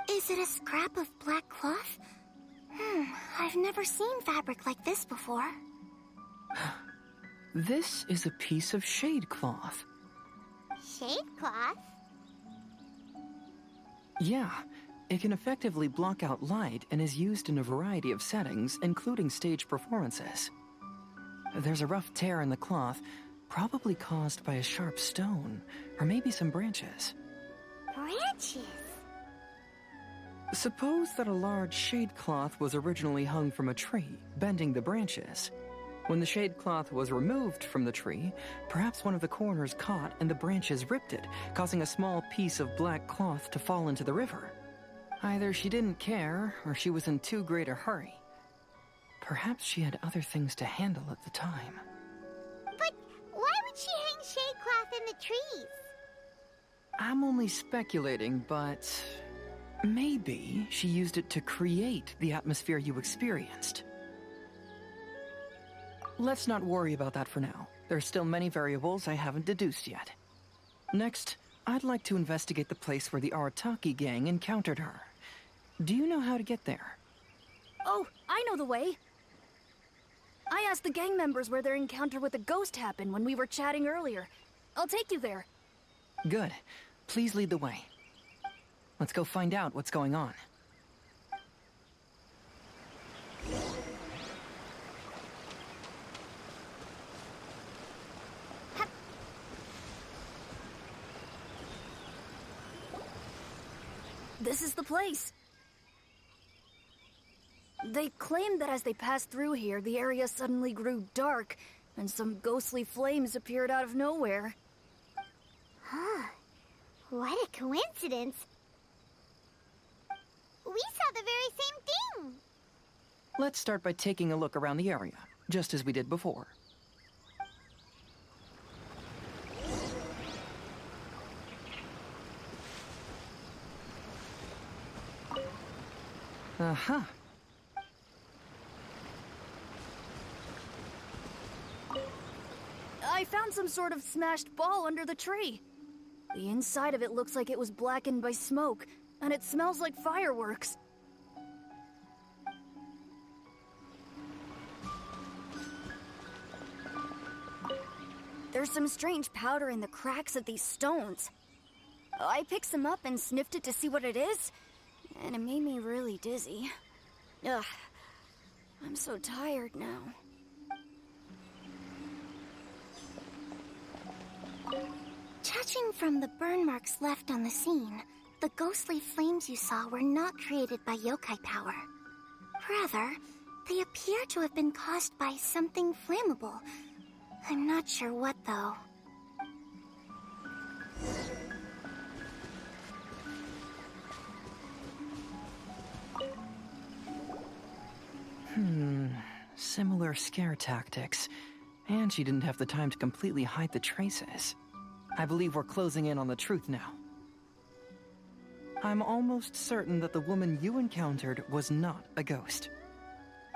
Is it a scrap of black cloth? I've never seen fabric like this before. This is a piece of shade cloth. Shade cloth? Yeah, it can effectively block out light and is used in a variety of settings, including stage performances. There's a rough tear in the cloth, probably caused by a sharp stone, or maybe some branches. Branches? Suppose that a large shade cloth was originally hung from a tree, bending the branches. When the shade cloth was removed from the tree, perhaps one of the corners caught and the branches ripped it, causing a small piece of black cloth to fall into the river. Either she didn't care, or she was in too great a hurry. Perhaps she had other things to handle at the time. But why would she hang shade cloth in the trees? I'm only speculating, but maybe she used it to create the atmosphere you experienced. Let's not worry about that for now. There's still many variables I haven't deduced yet. Next, I'd like to investigate the place where the Arataki gang encountered her. Do you know how to get there? Oh, I know the way. I asked the gang members where their encounter with the ghost happened when we were chatting earlier. I'll take you there. Good. Please lead the way. Let's go find out what's going on. This is the place. They claimed that as they passed through here, the area suddenly grew dark, and some ghostly flames appeared out of nowhere. Huh. What a coincidence. We saw the very same thing. Let's start by taking a look around the area, just as we did before. Uh-huh. I found some sort of smashed ball under the tree. The inside of it looks like it was blackened by smoke, and it smells like fireworks. There's some strange powder in the cracks of these stones. I picked some up and sniffed it to see what it is, and it made me really dizzy. Ugh, I'm so tired now. Judging from the burn marks left on the scene, the ghostly flames you saw were not created by yokai power. Rather, they appear to have been caused by something flammable. I'm not sure what, though. Similar scare tactics. And she didn't have the time to completely hide the traces. I believe we're closing in on the truth now. I'm almost certain that the woman you encountered was not a ghost.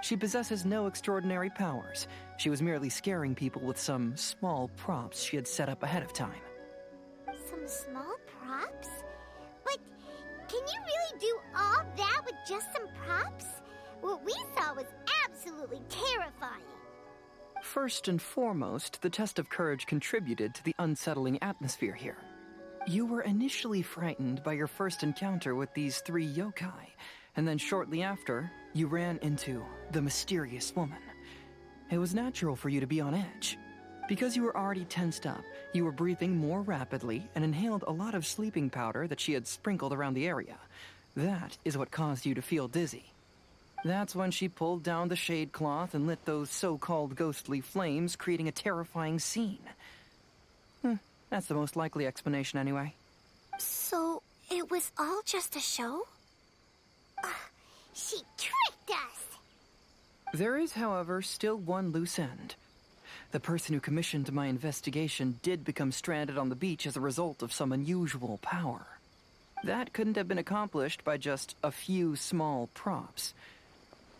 She possesses no extraordinary powers. She was merely scaring people with some small props she had set up ahead of time. Some small props? But can you really do all that with just some props? What we saw was absolutely terrifying. First and foremost, the test of courage contributed to the unsettling atmosphere here. You were initially frightened by your first encounter with these 3 yokai, and then shortly after, you ran into the mysterious woman. It was natural for you to be on edge. Because you were already tensed up, you were breathing more rapidly and inhaled a lot of sleeping powder that she had sprinkled around the area. That is what caused you to feel dizzy. That's when she pulled down the shade cloth and lit those so-called ghostly flames, creating a terrifying scene. That's the most likely explanation anyway. So, it was all just a show? She tricked us! There is, however, still one loose end. The person who commissioned my investigation did become stranded on the beach as a result of some unusual power. That couldn't have been accomplished by just a few small props.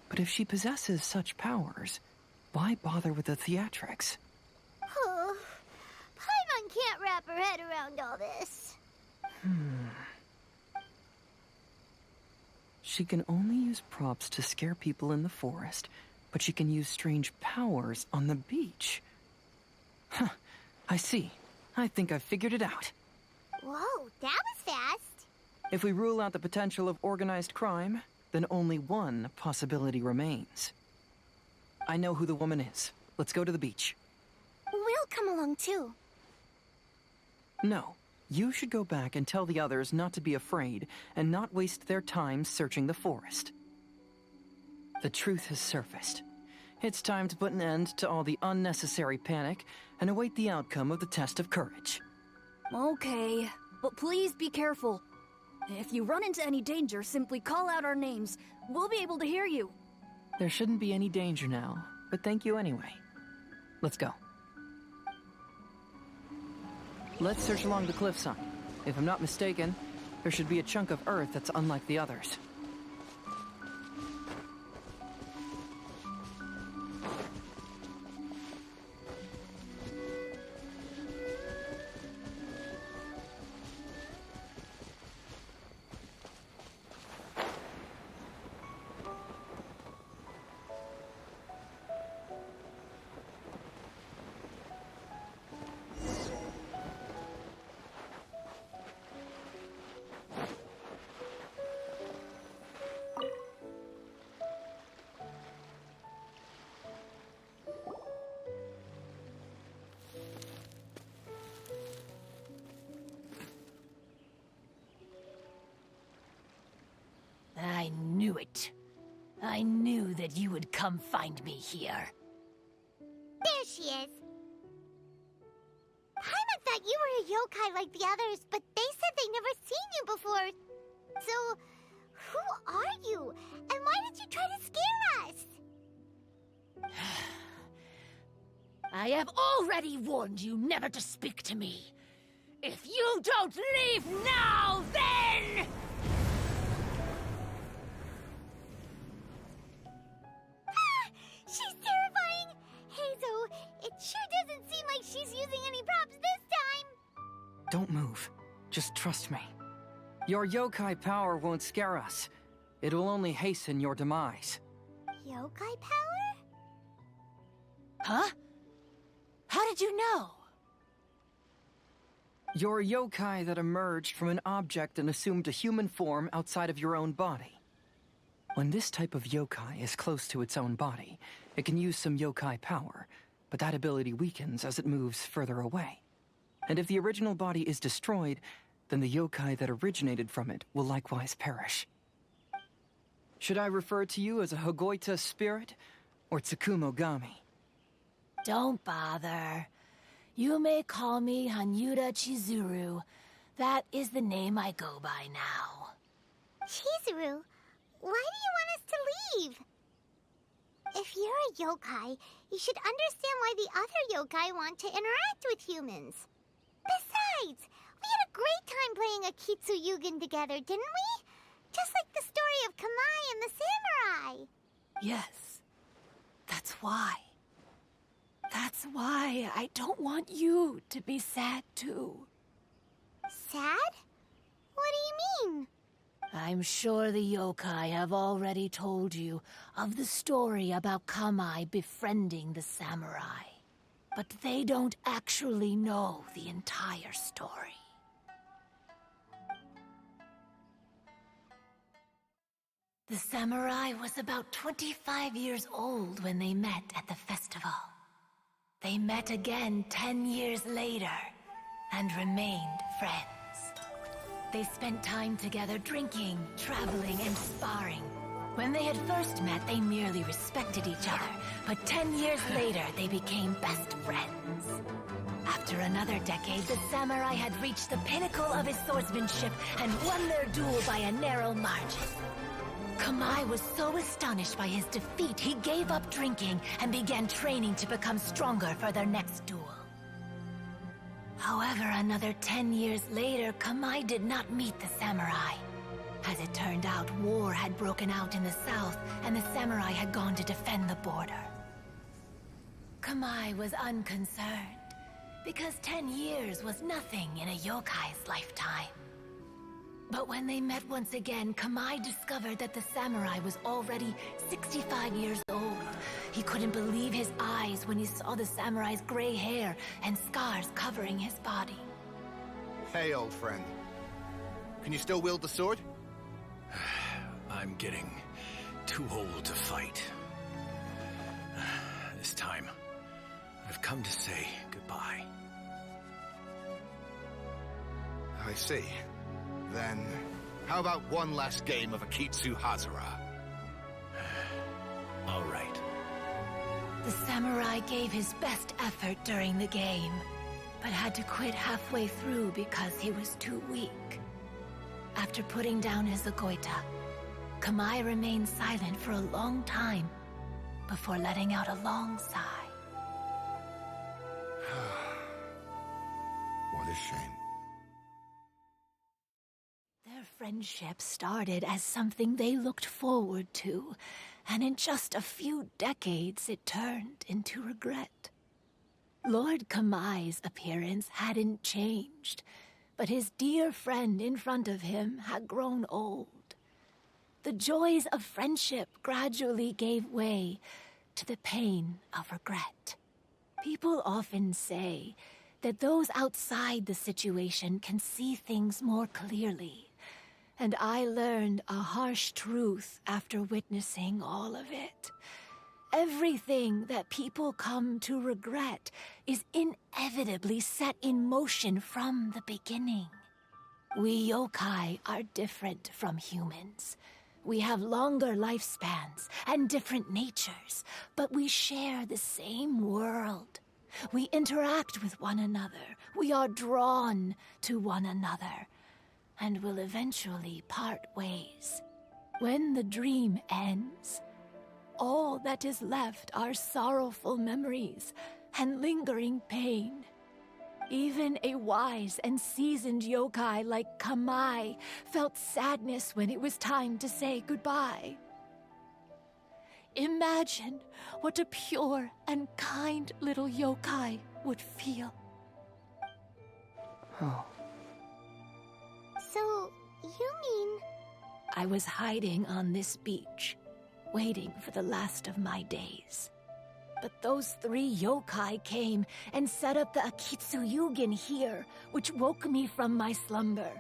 But if she possesses such powers, why bother with the theatrics? Paimon can't wrap her head around all this. She can only use props to scare people in the forest, but she can use strange powers on the beach. Huh, I see. I think I've figured it out. Whoa, that was fast. If we rule out the potential of organized crime, then only one possibility remains. I know who the woman is. Let's go to the beach. We'll come along too. No, you should go back and tell the others not to be afraid and not waste their time searching the forest. The truth has surfaced. It's time to put an end to all the unnecessary panic and await the outcome of the test of courage. Okay, but please be careful. If you run into any danger, simply call out our names. We'll be able to hear you. There shouldn't be any danger now, but thank you anyway. Let's go. Let's search along the cliffside. If I'm not mistaken, there should be a chunk of earth that's unlike the others. I knew it. I knew that you would come find me here. There she is. Paimon thought you were a yokai like the others, but they said they never seen you before. So, who are you? And why did you try to scare us? I have already warned you never to speak to me. If you don't leave now, then... She's terrifying! Hazel, it sure doesn't seem like she's using any props this time! Don't move. Just trust me. Your yokai power won't scare us. It will only hasten your demise. Yokai power? Huh? How did you know? You're a yokai that emerged from an object and assumed a human form outside of your own body. When this type of yokai is close to its own body, it can use some yokai power, but that ability weakens as it moves further away. And if the original body is destroyed, then the yokai that originated from it will likewise perish. Should I refer to you as a Hagoita spirit or Tsukumogami? Don't bother. You may call me Hanyuda Chizuru. That is the name I go by now. Chizuru, why do you want us to leave? If you're a yokai, you should understand why the other yokai want to interact with humans. Besides, we had a great time playing Akitsu Yugen together, didn't we? Just like the story of Kamai and the samurai. Yes, that's why. That's why I don't want you to be sad too. Sad? What do you mean? I'm sure the yokai have already told you of the story about Kamai befriending the samurai. But they don't actually know the entire story. The samurai was about 25 years old when they met at the festival. They met again 10 years later and remained friends. They spent time together drinking, traveling, and sparring. When they had first met, they merely respected each other, but 10 years later, they became best friends. After another decade, the samurai had reached the pinnacle of his swordsmanship and won their duel by a narrow margin. Kamai was so astonished by his defeat, he gave up drinking and began training to become stronger for their next duel. However, another 10 years later, Kamai did not meet the samurai. As it turned out, war had broken out in the south, and the samurai had gone to defend the border. Kamai was unconcerned, because 10 years was nothing in a yokai's lifetime. But when they met once again, Kamai discovered that the samurai was already 65 years old. He couldn't believe his eyes when he saw the samurai's gray hair and scars covering his body. Hey, old friend. Can you still wield the sword? I'm getting too old to fight. This time, I've come to say goodbye. I see. Then, how about one last game of Akitsu Hazara? All right. The samurai gave his best effort during the game, but had to quit halfway through because he was too weak. After putting down his agoita, Kamai remained silent for a long time before letting out a long sigh. What a shame. Their friendship started as something they looked forward to, and in just a few decades it turned into regret. Lord Kamai's appearance hadn't changed, but his dear friend in front of him had grown old. The joys of friendship gradually gave way to the pain of regret. People often say that those outside the situation can see things more clearly, and I learned a harsh truth after witnessing all of it. Everything that people come to regret is inevitably set in motion from the beginning. We yokai are different from humans. We have longer lifespans and different natures, but we share the same world. We interact with one another. We are drawn to one another, and will eventually part ways. When the dream ends, all that is left are sorrowful memories and lingering pain. Even a wise and seasoned yokai like Kamai felt sadness when it was time to say goodbye. Imagine what a pure and kind little yokai would feel. Oh. So, you mean... I was hiding on this beach, waiting for the last of my days. But those 3 yokai came and set up the Akitsu Yugen here, which woke me from my slumber.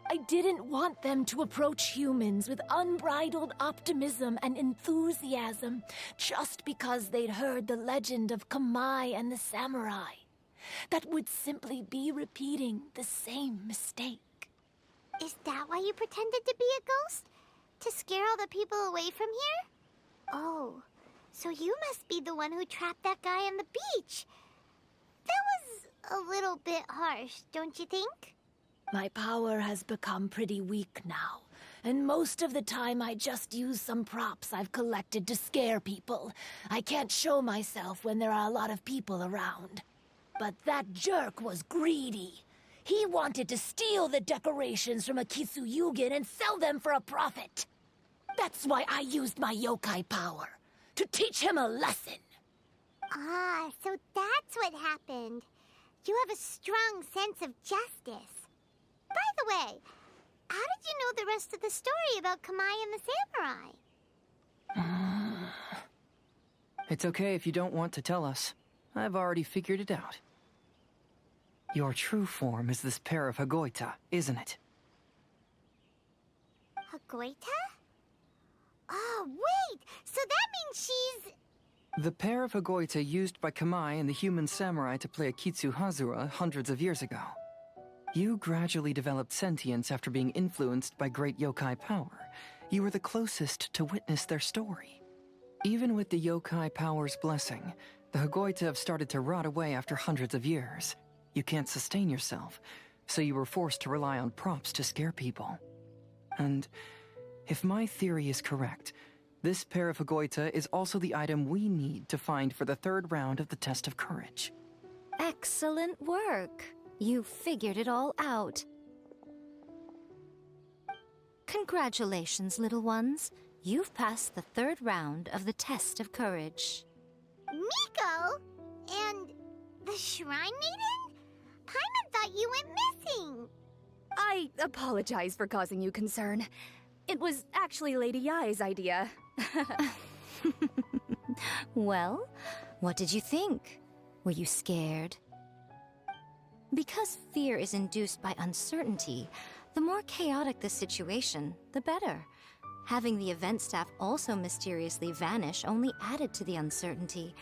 I didn't want them to approach humans with unbridled optimism and enthusiasm just because they'd heard the legend of Kamai and the samurai. That would simply be repeating the same mistake. Is that why you pretended to be a ghost? To scare all the people away from here? Oh, so you must be the one who trapped that guy on the beach. That was a little bit harsh, don't you think? My power has become pretty weak now, and most of the time I just use some props I've collected to scare people. I can't show myself when there are a lot of people around. But that jerk was greedy. He wanted to steal the decorations from Akitsu Yugen and sell them for a profit. That's why I used my yokai power, to teach him a lesson. Ah, so that's what happened. You have a strong sense of justice. By the way, How did you know the rest of the story about Kamai and the samurai? It's okay if you don't want to tell us. I've already figured it out. Your true form is this pair of Hagoita, isn't it? Hagoita? Oh, wait! So that means she's... The pair of Hagoita used by Kamai and the human samurai to play Akitsu Hazura hundreds of years ago. You gradually developed sentience after being influenced by great yokai power. You were the closest to witness their story. Even with the yokai power's blessing, the Hagoita have started to rot away after hundreds of years. You can't sustain yourself, so you were forced to rely on props to scare people. And if my theory is correct, this pair of Hagoita is also the item we need to find for the third round of the test of courage. Excellent work. You figured it all out. Congratulations, little ones. You've passed the third round of the test of courage. Miko? And the Shrine Maiden? Paimon thought you went missing. I apologize for causing you concern. It was actually Lady Yai's idea. Well, what did you think? Were you scared? Because fear is induced by uncertainty, the more chaotic the situation, the better. Having the event staff also mysteriously vanish only added to the uncertainty.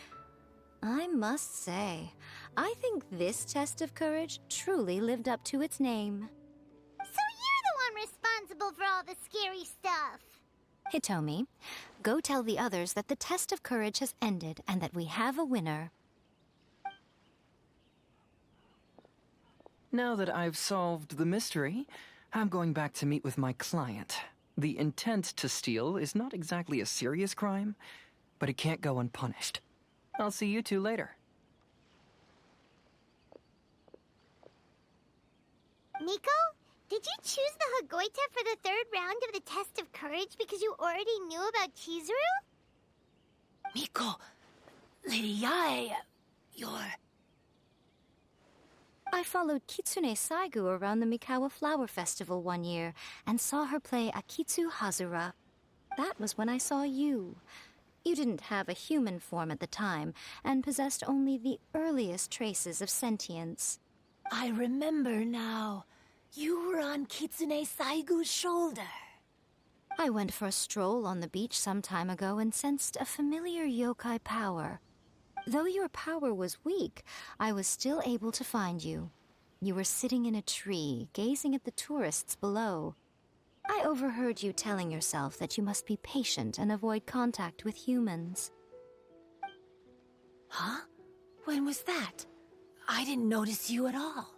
I must say, I think this test of courage truly lived up to its name. So you're the one responsible for all the scary stuff. Hitomi, go tell the others that the test of courage has ended and that we have a winner. Now that I've solved the mystery, I'm going back to meet with my client. The intent to steal is not exactly a serious crime, but it can't go unpunished. I'll see you two later. Miko, did you choose the Hagoita for the third round of the test of courage because you already knew about Chizuru? Miko, Lady Yai, you're... I followed Kitsune Saigu around the Mikawa Flower Festival one year and saw her play Akitsu Hazura. That was when I saw you. You didn't have a human form at the time and possessed only the earliest traces of sentience. I remember now. You were on Kitsune Saigu's shoulder. I went for a stroll on the beach some time ago and sensed a familiar yokai power. Though your power was weak, I was still able to find you. You were sitting in a tree, gazing at the tourists below. I overheard you telling yourself that you must be patient and avoid contact with humans. Huh? When was that? I didn't notice you at all.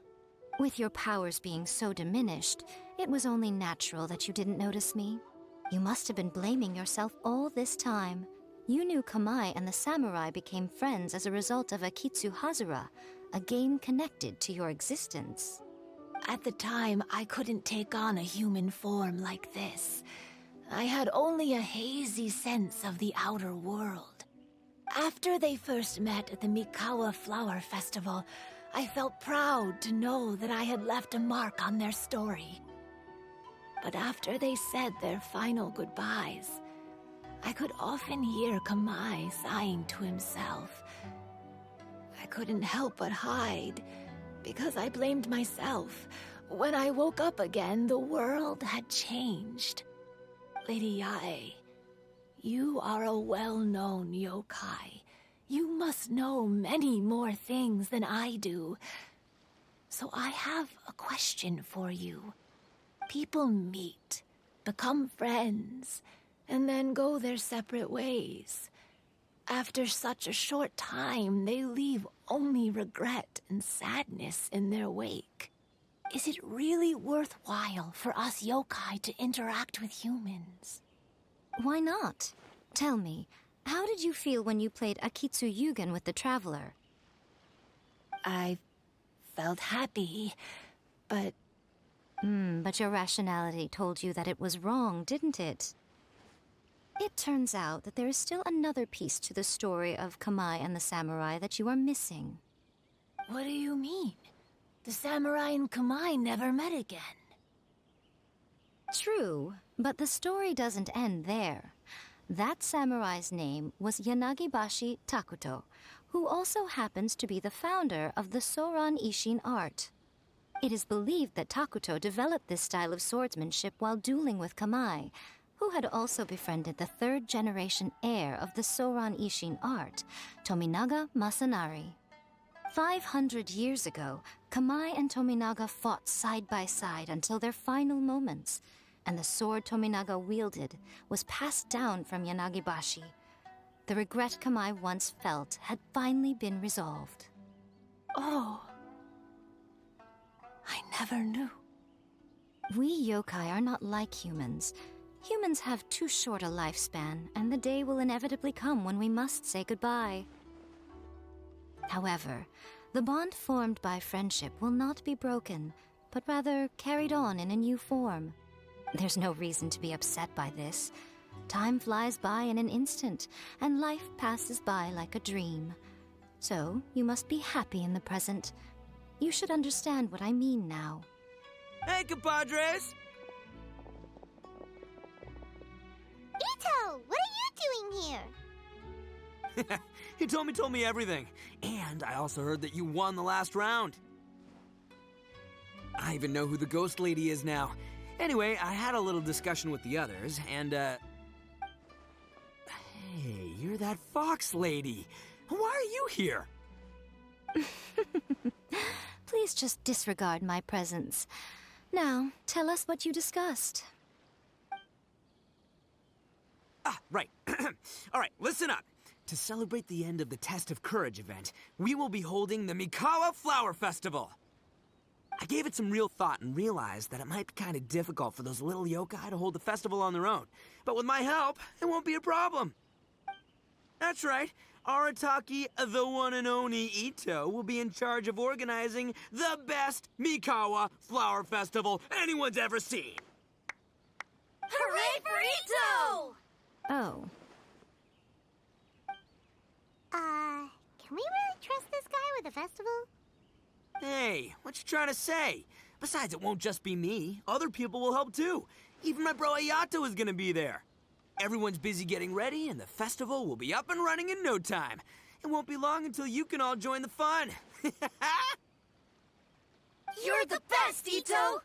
With your powers being so diminished, it was only natural that you didn't notice me. You must have been blaming yourself all this time. You knew Kamai and the samurai became friends as a result of Akitsu Hazura, a game connected to your existence. At the time, I couldn't take on a human form like this. I had only a hazy sense of the outer world. After they first met at the Mikawa Flower Festival, I felt proud to know that I had left a mark on their story. But after they said their final goodbyes, I could often hear Kamai sighing to himself. I couldn't help but hide, because I blamed myself. When I woke up again, the world had changed. Lady Yai, you are a well-known yokai. You must know many more things than I do. So I have a question for you. People meet, become friends, and then go their separate ways. After such a short time, they leave only regret and sadness in their wake. Is it really worthwhile for us yokai to interact with humans? Why not? Tell me, how did you feel when you played Akitsu Yugen with the Traveler? I felt happy, but... But your rationality told you that it was wrong, didn't it? It turns out that there is still another piece to the story of Kamai and the samurai that you are missing. What do you mean? The samurai and Kamai never met again. True, but the story doesn't end there. That samurai's name was Yanagibashi Takuto, who also happens to be the founder of the Soran Ishin art. It is believed that Takuto developed this style of swordsmanship while dueling with Kamai, who had also befriended the third-generation heir of the Soran Ishin art, Tominaga Masanari. 500 years ago, Kamai and Tominaga fought side by side until their final moments, and the sword Tominaga wielded was passed down from Yanagibashi. The regret Kamai once felt had finally been resolved. Oh. I never knew. We yokai are not like humans. Humans have too short a lifespan, and the day will inevitably come when we must say goodbye. However, the bond formed by friendship will not be broken, but rather carried on in a new form. There's no reason to be upset by this. Time flies by in an instant, and life passes by like a dream. So, you must be happy in the present. You should understand what I mean now. Hey, compadres! Ito, what are you doing here? He told me everything. And I also heard that you won the last round. I even know who the ghost lady is now. Anyway, I had a little discussion with the others, and, Hey, you're that fox lady. Why are you here? Please just disregard my presence. Now, tell us what you discussed. Ah, right. All right, listen up. To celebrate the end of the Test of Courage event, we will be holding the Mikawa Flower Festival. I gave it some real thought and realized that it might be kind of difficult for those little yokai to hold the festival on their own. But with my help, it won't be a problem. That's right. Arataki, the one and only Ito, will be in charge of organizing the best Mikawa Flower Festival anyone's ever seen. Hooray for Ito! Oh. Can we really trust this guy with the festival? Hey, what you trying to say? Besides, it won't just be me. Other people will help too. Even my bro Ayato is gonna be there. Everyone's busy getting ready, and the festival will be up and running in no time. It won't be long until you can all join the fun. You're the best, Ito!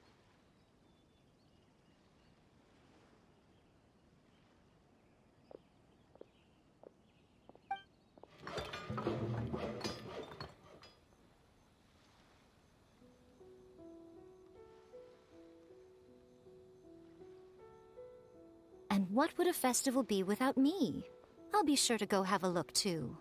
And what would a festival be without me? I'll be sure to go have a look, too.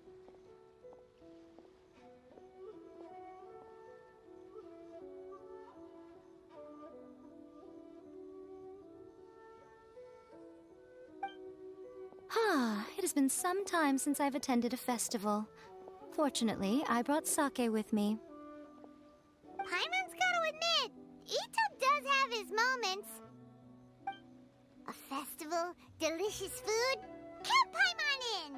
It has been some time since I've attended a festival. Fortunately, I brought sake with me. Paimon's gotta admit, Ito does have his moments. A festival, delicious food, count Paimon in!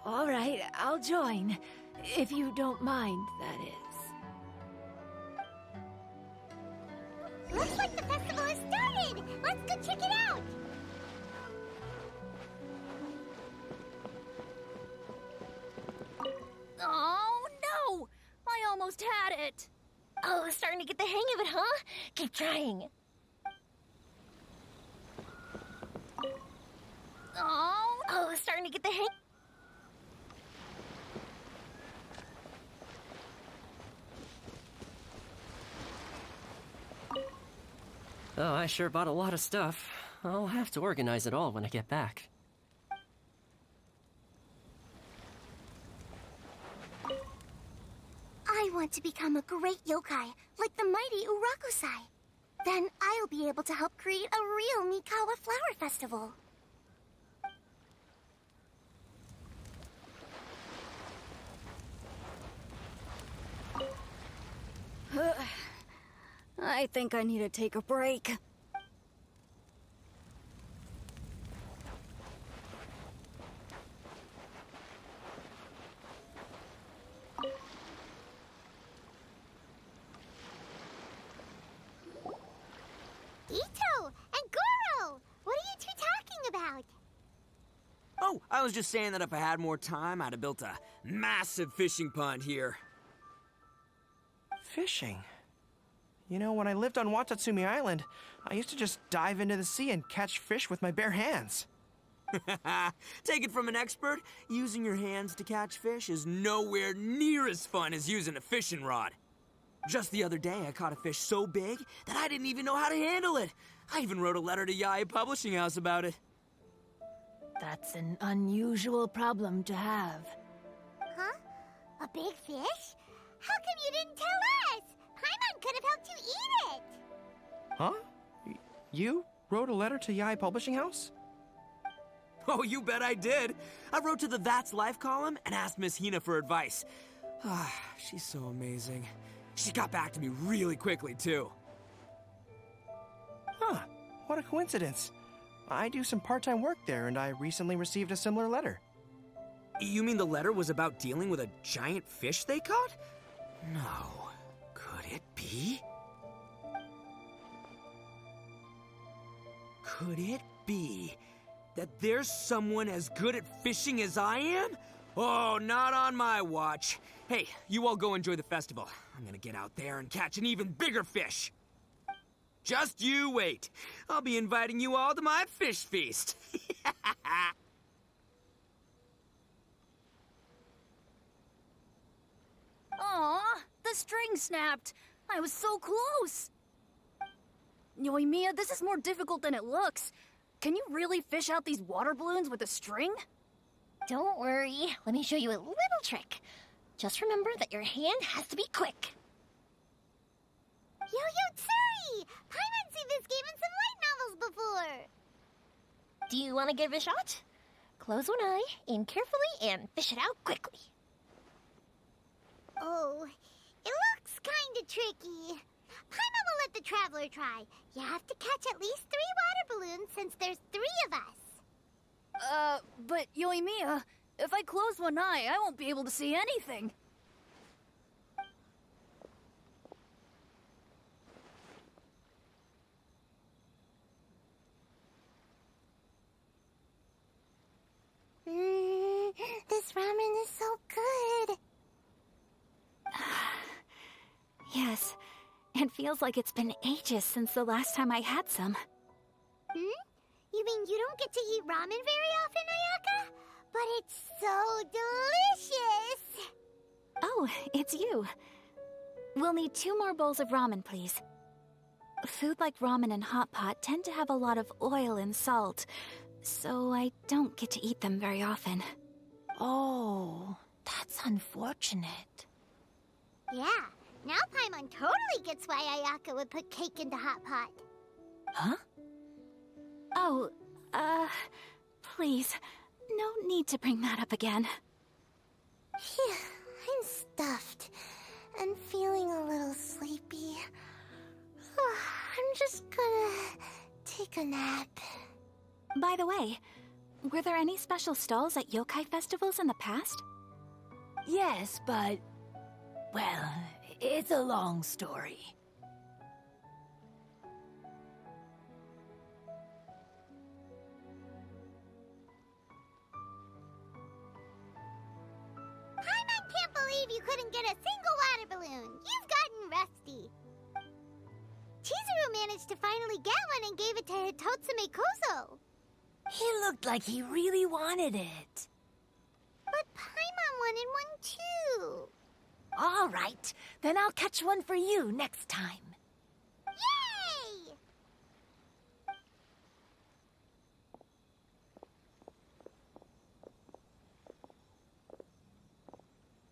All right, I'll join. If you don't mind, that is. Looks like the festival has started! Let's go check it out! Oh, no! I almost had it! Oh, starting to get the hang of it, huh? Keep trying. Oh, starting to get the hang... Oh, I sure bought a lot of stuff. I'll have to organize it all when I get back. I want to become a great yokai, like the mighty Urakusai. Then I'll be able to help create a real Mikawa Flower Festival. I think I need to take a break. I was just saying that if I had more time, I'd have built a massive fishing pond here. Fishing? You know, when I lived on Watatsumi Island, I used to just dive into the sea and catch fish with my bare hands. Take it from an expert, using your hands to catch fish is nowhere near as fun as using a fishing rod. Just the other day, I caught a fish so big that I didn't even know how to handle it. I even wrote a letter to Yae Publishing House about it. That's an unusual problem to have. Huh? A big fish? How come you didn't tell us? Paimon could have helped you eat it! Huh? You wrote a letter to Yae Publishing House? Oh, you bet I did. I wrote to the That's Life column and asked Miss Hina for advice. She's so amazing. She got back to me really quickly, too. Huh. What a coincidence. I do some part-time work there, and I recently received a similar letter. You mean the letter was about dealing with a giant fish they caught? No. Could it be? Could it be that there's someone as good at fishing as I am? Oh, not on my watch. Hey, you all go enjoy the festival. I'm gonna get out there and catch an even bigger fish. Just you wait. I'll be inviting you all to my fish feast. Aw, the string snapped. I was so close. Yoimiya, this is more difficult than it looks. Can you really fish out these water balloons with a string? Don't worry. Let me show you a little trick. Just remember that your hand has to be quick. Yo-Yo Tsuri! Paimon's seen this game in some light novels before. Do you want to give it a shot? Close one eye, aim carefully, and fish it out quickly. Oh, it looks kinda tricky. Paimon will let the traveler try. You have to catch at least 3 water balloons since there's 3 of us. But Yoimiya, if I close one eye, I won't be able to see anything. This ramen is so good. Yes, it feels like it's been ages since the last time I had some. You mean you don't get to eat ramen very often, Ayaka? But it's so delicious! Oh, it's you. We'll need 2 more bowls of ramen, please. Food like ramen and hot pot tend to have a lot of oil and salt, so I don't get to eat them very often. Oh, that's unfortunate. Yeah, now Paimon totally gets why Ayaka would put cake into hot pot. Huh? Oh, please, no need to bring that up again. Phew, I'm stuffed and feeling a little sleepy. I'm just gonna take a nap. By the way, were there any special stalls at yokai festivals in the past? Yes, but... well, it's a long story. Paimon can't believe you couldn't get a single water balloon. You've gotten rusty. Chizuru managed to finally get one and gave it to Hitotsume Kozo. He looked like he really wanted it. But Paimon wanted one too. All right, then I'll catch one for you next time. Yay!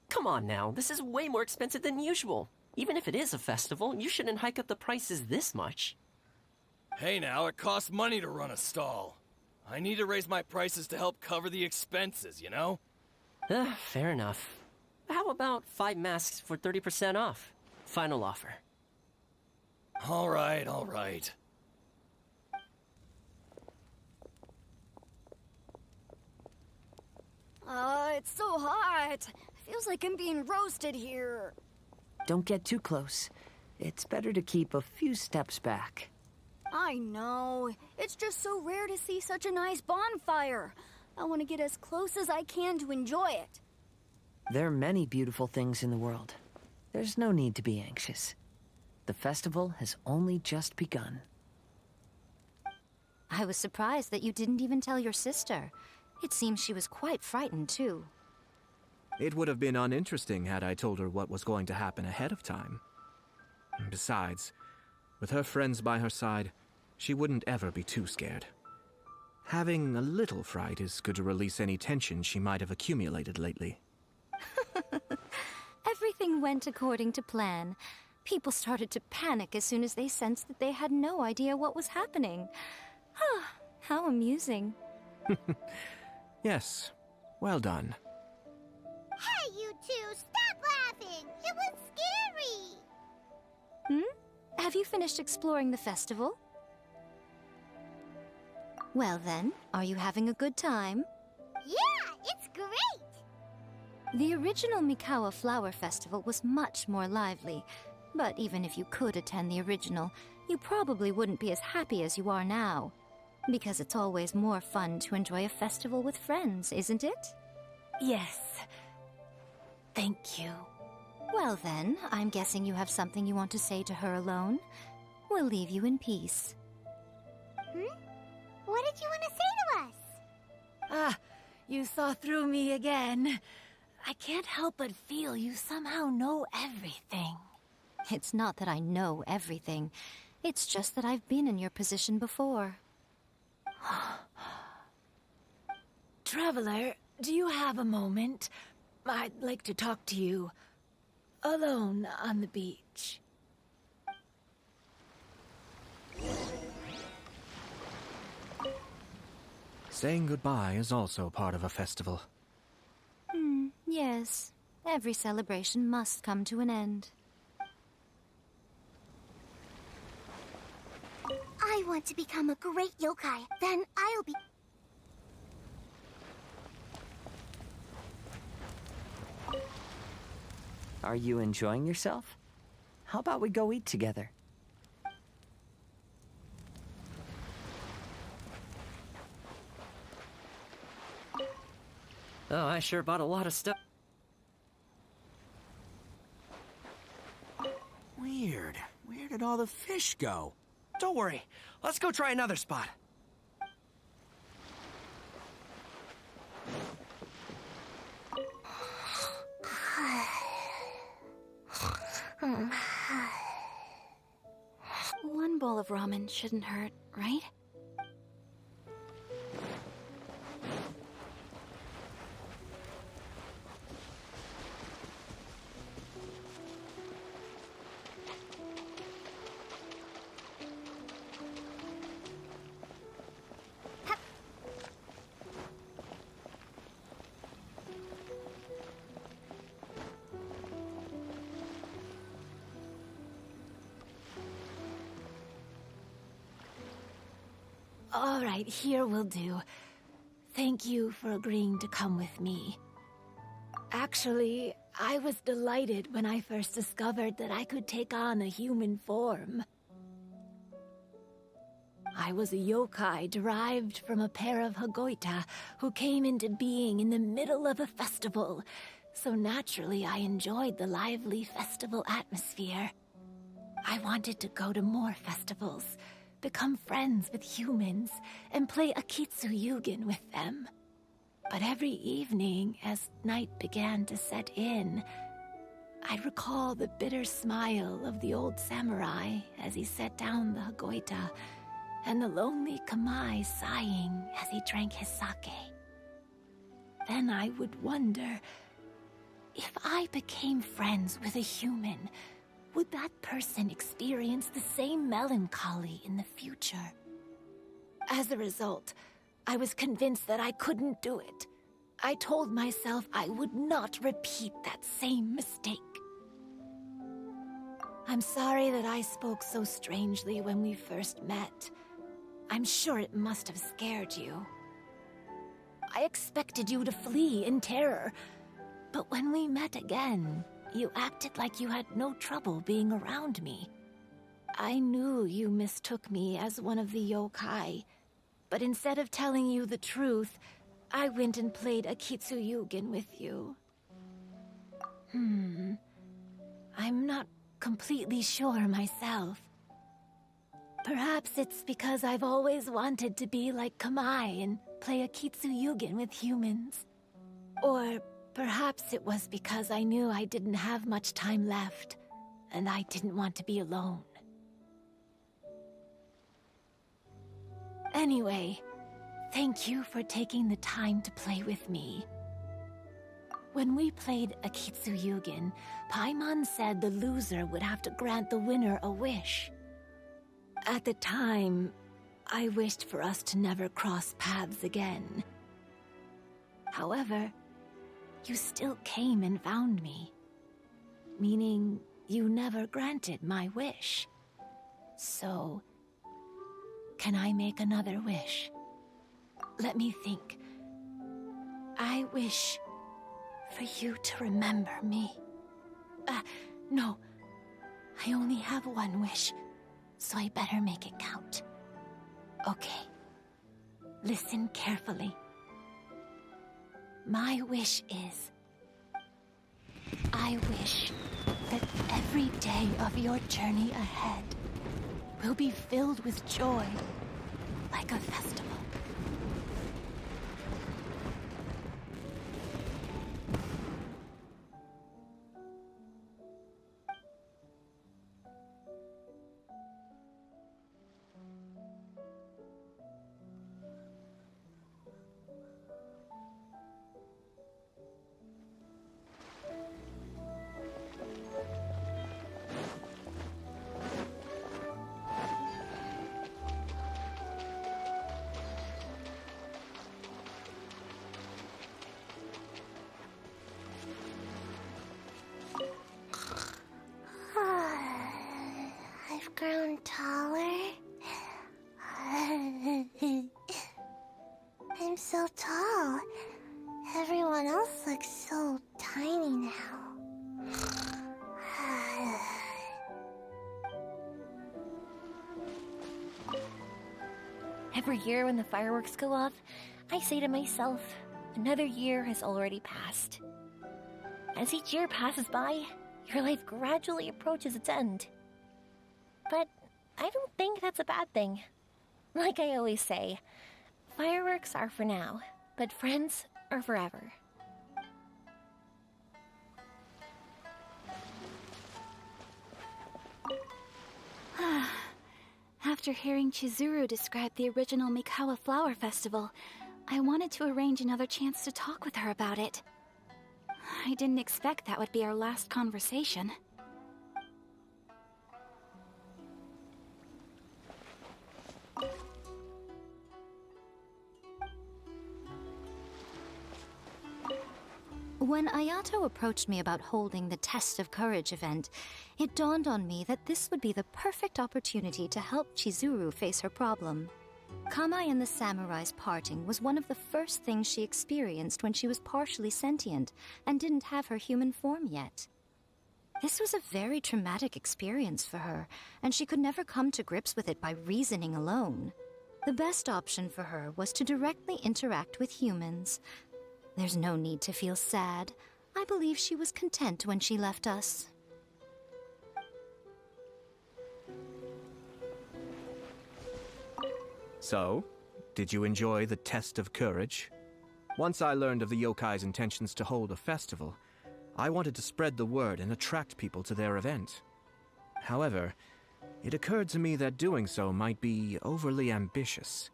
Come on now, this is way more expensive than usual. Even if it is a festival, you shouldn't hike up the prices this much. Hey now, it costs money to run a stall. I need to raise my prices to help cover the expenses, you know? Fair enough. How about 5 masks for 30% off? Final offer. All right, all right. It's so hot. Feels like I'm being roasted here. Don't get too close. It's better to keep a few steps back. I know. It's just so rare to see such a nice bonfire. I want to get as close as I can to enjoy it. There are many beautiful things in the world. There's no need to be anxious. The festival has only just begun. I was surprised that you didn't even tell your sister. It seems she was quite frightened, too. It would have been uninteresting had I told her what was going to happen ahead of time. Besides, with her friends by her side, she wouldn't ever be too scared. Having a little fright is good to release any tension she might have accumulated lately. Everything went according to plan. People started to panic as soon as they sensed that they had no idea what was happening. How amusing. Yes, well done. Hey, you two, stop laughing! It was scary! Have you finished exploring the festival? Well then, are you having a good time? Yeah, it's great! The original Mikawa Flower Festival was much more lively, but even if you could attend the original, you probably wouldn't be as happy as you are now. Because it's always more fun to enjoy a festival with friends, isn't it? Yes. Thank you. Well then, I'm guessing you have something you want to say to her alone. We'll leave you in peace. What did you want to say to us? Ah, you saw through me again. I can't help but feel you somehow know everything. It's not that I know everything. It's just that I've been in your position before. Traveler, do you have a moment? I'd like to talk to you. Alone on the beach. Saying goodbye is also part of a festival. Yes. Every celebration must come to an end. I want to become a great yokai. Then I'll be... Are you enjoying yourself? How about we go eat together? Oh, I sure bought a lot of stuff. Weird. Where did all the fish go? Don't worry. Let's go try another spot. One bowl of ramen shouldn't hurt, right? All right, here will do. Thank you for agreeing to come with me. Actually, I was delighted when I first discovered that I could take on a human form. I was a yokai derived from a pair of Hagoita who came into being in the middle of a festival, so naturally I enjoyed the lively festival atmosphere. I wanted to go to more festivals, become friends with humans, and play Akitsu Yugen with them. But every evening, as night began to set in, I'd recall the bitter smile of the old samurai as he set down the Hagoita, and the lonely Kamai sighing as he drank his sake. Then I would wonder, if I became friends with a human, would that person experience the same melancholy in the future? As a result, I was convinced that I couldn't do it. I told myself I would not repeat that same mistake. I'm sorry that I spoke so strangely when we first met. I'm sure it must have scared you. I expected you to flee in terror, but when we met again, you acted like you had no trouble being around me. I knew you mistook me as one of the yokai, but instead of telling you the truth, I went and played Akitsu Yugen with you. I'm not completely sure myself. Perhaps it's because I've always wanted to be like Kamai and play Akitsu Yugen with humans. Or perhaps it was because I knew I didn't have much time left, and I didn't want to be alone. Anyway, thank you for taking the time to play with me. When we played Akitsu Yugen, Paimon said the loser would have to grant the winner a wish. At the time, I wished for us to never cross paths again. However, you still came and found me, meaning you never granted my wish. So, can I make another wish? Let me think. I wish for you to remember me. No. I only have one wish, so I better make it count. Okay. Listen carefully. My wish is... I wish that every day of your journey ahead will be filled with joy, like a festival. I've grown taller. I'm so tall. Everyone else looks so tiny now. Every year when the fireworks go off, I say to myself, another year has already passed. As each year passes by, your life gradually approaches its end. But I don't think that's a bad thing. Like I always say, fireworks are for now, but friends are forever. After hearing Chizuru describe the original Mikawa Flower Festival, I wanted to arrange another chance to talk with her about it. I didn't expect that would be our last conversation. When Ayato approached me about holding the Test of Courage event, it dawned on me that this would be the perfect opportunity to help Chizuru face her problem. Kamai and the samurai's parting was one of the first things she experienced when she was partially sentient and didn't have her human form yet. This was a very traumatic experience for her, and she could never come to grips with it by reasoning alone. The best option for her was to directly interact with humans. There's no need to feel sad. I believe she was content when she left us. So, did you enjoy the Test of Courage? Once I learned of the yokai's intentions to hold a festival, I wanted to spread the word and attract people to their event. However, it occurred to me that doing so might be overly ambitious.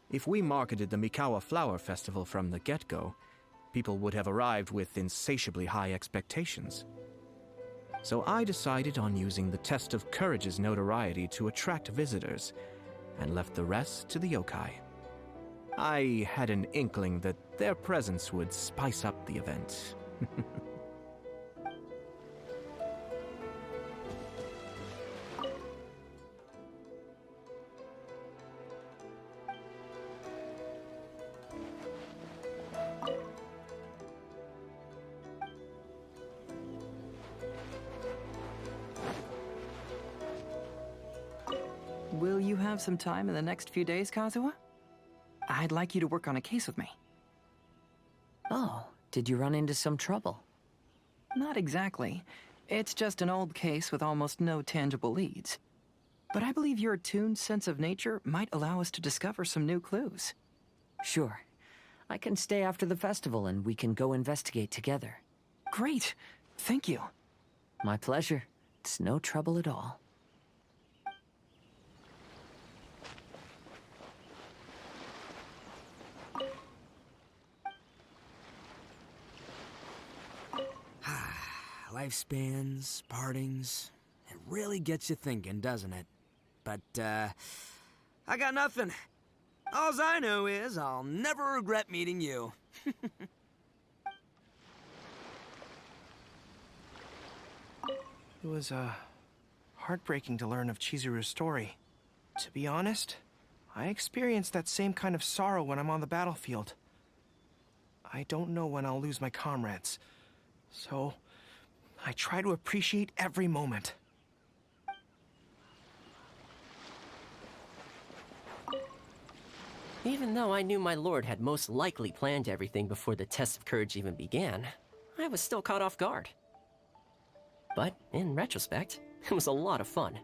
If we marketed the Mikawa Flower Festival from the get-go, people would have arrived with insatiably high expectations. So I decided on using the Test of Courage's notoriety to attract visitors, and left the rest to the yokai. I had an inkling that their presence would spice up the event. Will you have some time in the next few days, Kazuha? I'd like you to work on a case with me. Oh, did you run into some trouble? Not exactly. It's just an old case with almost no tangible leads. But I believe your attuned sense of nature might allow us to discover some new clues. Sure. I can stay after the festival and we can go investigate together. Great! Thank you. My pleasure. It's no trouble at all. Lifespans, partings, it really gets you thinking, doesn't it? But, I got nothing. Alls I know is I'll never regret meeting you. It was, heartbreaking to learn of Chizuru's story. To be honest, I experienced that same kind of sorrow when I'm on the battlefield. I don't know when I'll lose my comrades, so I try to appreciate every moment. Even though I knew my lord had most likely planned everything before the test of courage even began, I was still caught off guard. But in retrospect, it was a lot of fun.